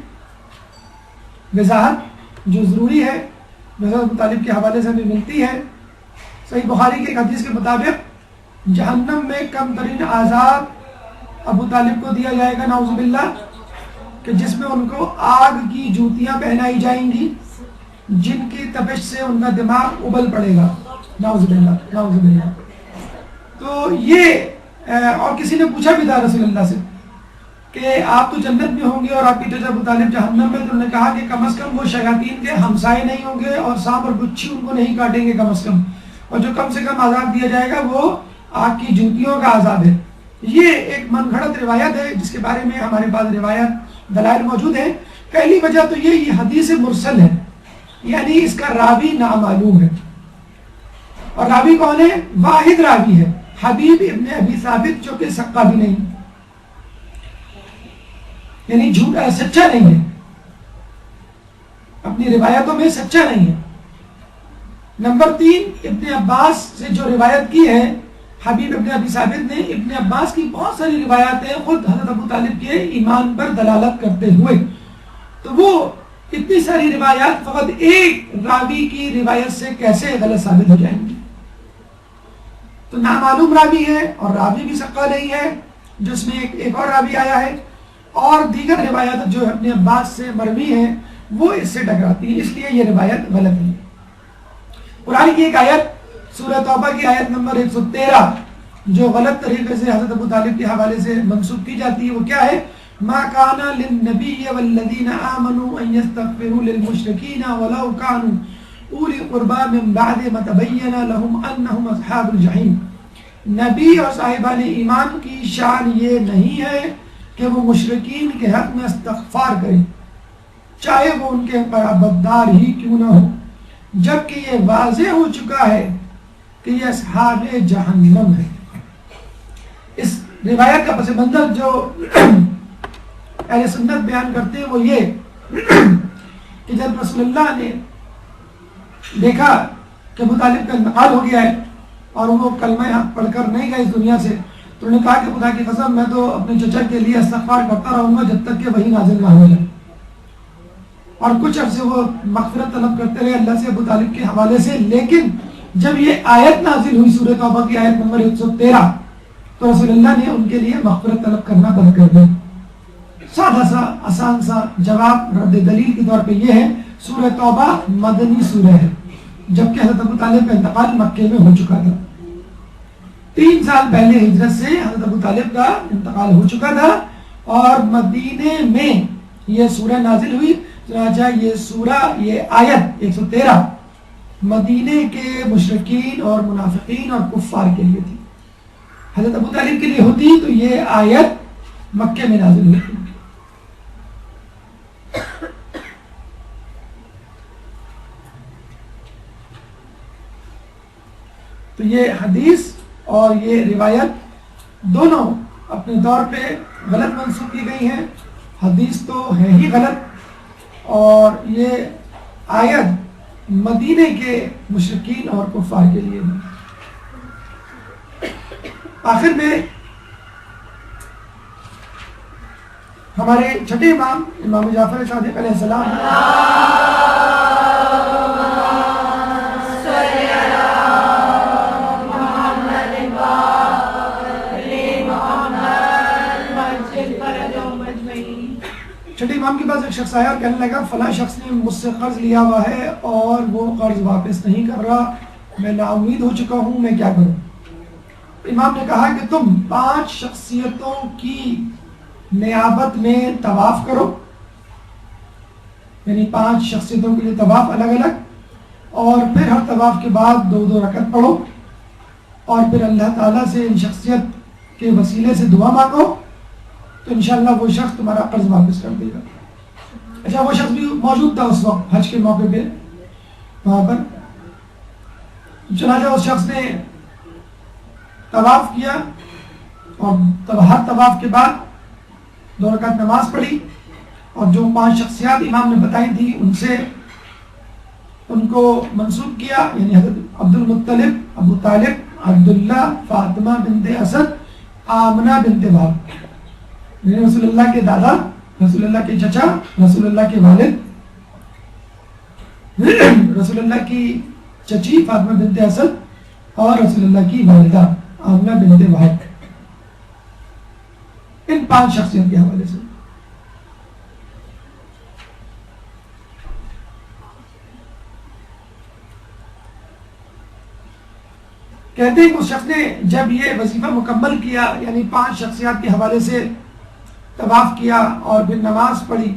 S1: وضاحت جو ضروری ہے، حضرت ابو طالب کے حوالے سے بھی ملتی ہے. صحیح بخاری کے ایک حدیث کے مطابق جہنم میں کم ترین عذاب ابو طالب کو دیا جائے گا، نعوذ باللہ، کہ جس میں ان کو آگ کی جوتیاں پہنائی جائیں گی جن کی تپش سے ان کا دماغ ابل پڑے گا، نعوذ باللہ نعوذ باللہ. تو یہ اور کسی نے پوچھا بھی تھا رسول اللہ سے کہ آپ تو جنت میں ہوں گے اور آپ کی چچا ابو طالب جہنم میں، تو انہوں نے کہا کہ کم از کم وہ شیاطین کے ہمسائے نہیں ہوں گے اور سانپ اور بچھی ان کو نہیں کاٹیں گے کم از کم، اور جو کم سے کم عذاب دیا جائے گا وہ آگ کی جوتیوں کا عذاب ہے. یہ ایک من گھڑت روایت ہے جس کے بارے میں ہمارے پاس روایت دلائل موجود ہیں. پہلی وجہ تو یہ حدیث مرسل ہے، یعنی اس کا راوی نامعلوم ہے. اور راوی کون ہے؟ واحد راوی ہے، حبیب ابن ابی ثابت، جو کہ سقہ بھی نہیں، یعنی جھوٹا سچا نہیں ہے، اپنی روایتوں میں سچا نہیں ہے. نمبر 3، ابن عباس سے جو روایت کی ہے حبیب ابن ابی ثابت نے، ابن عباس کی بہت ساری روایات ہیں خود حضرت ابو طالب کے ایمان پر دلالت کرتے ہوئے، تو وہ اتنی ساری روایات فقط ایک راوی کی روایت سے کیسے غلط ثابت ہو جائیں گی؟ تو نامعلوم راوی ہے اور راوی بھی ثقہ نہیں ہے، جس میں ایک اور راوی آیا ہے، اور دیگر روایات جو ابن عباس سے مروی ہیں وہ اس سے ٹکراتی ہیں، اس لیے یہ روایت غلط ہے. قرآن کی ایک آیت سورہ توبہ کی آیت نمبر 113 جو غلط طریقے سے حضرت ابو طالب کے حوالے سے منسوب کی جاتی ہے وہ کیا ہے؟ ما کان للنبی والذین آمنوا ان یستغفروا للمشرکین ولو کانوا اولی قربا من بعد ما تبین لهم انہم اصحاب الجحیم. نبی اور صاحبان ایمان کی شان یہ نہیں ہے کہ وہ مشرکین کے حق میں استغفار کریں چاہے وہ ان کے قرابتدار ہی کیوں نہ ہو، جبکہ یہ واضح ہو چکا ہے کہ یہ اصحاب جہنم ہے. اس روایت کا پس منظر جو اہل سنت بیان کرتے ہیں وہ یہ کہ جب رسول اللہ نے دیکھا کہ ابو طالب کا انتقال ہو گیا ہے اور وہ کلمہ حق پڑھ کر نہیں گئے اس دنیا سے، تو انہوں نے کہا کہ خدا کی قسم میں تو اپنے چچا کے لیے استغفار کرتا رہوں گا جب تک کہ وہی نازل نہ ہو جائے. اور کچھ عرصے وہ مغفرت طلب کرتے رہے اللہ سے ابو طالب کے حوالے سے، لیکن جب یہ آیت نازل ہوئی سورہ توبہ کی آیت نمبر 113 تو رسول اللہ نے ان کے لیے مغفرت طلب کرنا بند کر دیا. سادہ سا آسان سا جواب رد دلیل کے طور پہ یہ ہے سورہ توبہ مدنی سورہ ہے، جبکہ حضرت ابو طالب کا انتقال مکے میں ہو چکا تھا. 3 سال پہلے ہجرت سے حضرت ابو طالب کا انتقال ہو چکا تھا اور مدینے میں یہ سورہ نازل ہوئی. چنانچہ یہ سورہ، یہ آیت 113 مدینے کے مشرکین اور منافقین اور کفار کے لیے تھی. حضرت ابو طالب کے لیے ہوتی تو یہ آیت مکے میں نازل ہوتی. تو یہ حدیث اور یہ روایت دونوں اپنے دور پہ غلط منسوخ کی گئی ہیں. حدیث تو ہے ہی غلط اور یہ آیت مدینے کے مشرکین اور کفار کے لیے بھی. آخر میں ہمارے چھٹے امام امام جعفر صادق علیہ السلام چھٹے امام کے پاس ایک شخص آیا اور کہنے لگا فلاں شخص نے مجھ سے قرض لیا ہوا ہے اور وہ قرض واپس نہیں کر رہا، میں نا امید ہو چکا ہوں، میں کیا کروں؟ امام نے کہا کہ تم 5 شخصیتوں کی نیابت میں طواف کرو، یعنی 5 شخصیتوں کے لیے طواف الگ الگ، اور پھر ہر طواف کے بعد 2 رکعت پڑھو اور پھر اللہ تعالیٰ سے ان شخصیت کے وسیلے سے دعا مانگو تو انشاءاللہ وہ شخص تمہارا قرض واپس کر دے گا. اچھا وہ شخص بھی موجود تھا اس وقت حج کے موقع پہ وہاں پر. چنانچہ اس شخص نے طواف کیا اور ہر طواف کے بعد 2 رکعت نماز پڑھی اور جو 5 شخصیات امام نے بتائی تھی ان سے ان کو منسوب کیا، یعنی حضرت عبد المطلب، ابو طالب، عبداللہ، فاطمہ بنت اسد، آمنہ بنت وہب، یعنی رسول اللہ کے دادا، رسول اللہ کے چچا، رسول اللہ کے والد، رسول اللہ کی چچی فاطمہ بنت اسد اور رسول اللہ کی والدہ آمنہ بنت وہب، ان 5 شخصیت کے حوالے سے. کہتے ہیں کہ اس شخص نے جب یہ وظیفہ مکمل کیا، یعنی 5 شخصیات کے حوالے سے طواف کیا اور پھر نماز پڑھی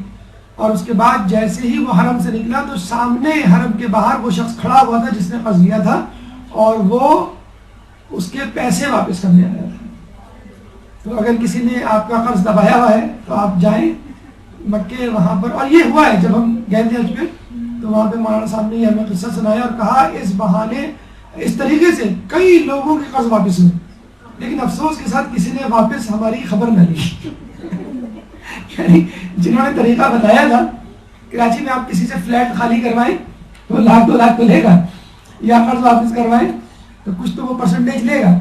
S1: اور اس کے بعد جیسے ہی وہ حرم سے نکلا تو سامنے حرم کے باہر وہ شخص کھڑا ہوا تھا جس نے قرض لیا تھا اور وہ اس کے پیسے واپس کرنے آیا تھا. تو اگر کسی نے آپ کا قرض دبایا ہوا ہے تو آپ جائیں مکے وہاں پر، اور یہ ہوا ہے جب ہم گئے تھے حج پہ تو وہاں پہ مولانا صاحب نے ہمیں قصہ سنایا اور کہا اس بہانے اس طریقے سے کئی لوگوں کے قرض واپس ہوئے، لیکن افسوس کے ساتھ کسی نے واپس ہماری خبر نہ لی یعنی جنہوں نے طریقہ بتایا تھا کراچی میں آپ کسی سے فلیٹ خالی کروائیں تو 1,00,000 2 لاکھ تو لے گا، یا قرض واپس کروائیں تو کچھ تو وہ پرسنٹیج لے گا.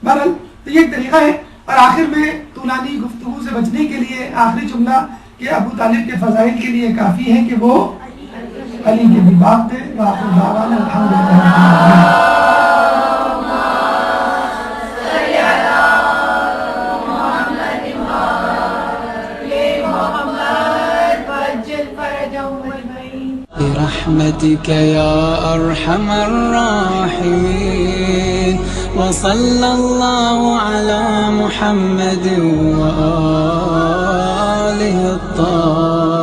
S1: بہرحال تو یہ ایک طریقہ ہے. اور آخر میں طولانی گفتگو سے بچنے کے لیے آخری جملہ کہ ابو طالب کے فضائل کے لیے کافی ہے کہ وہ علی کے بھی باپ تھے. وآخر دعوانا الحمدللہ.
S2: برحمتك يا أرحم الراحمين وصلى الله على محمد وآله الطاهرين.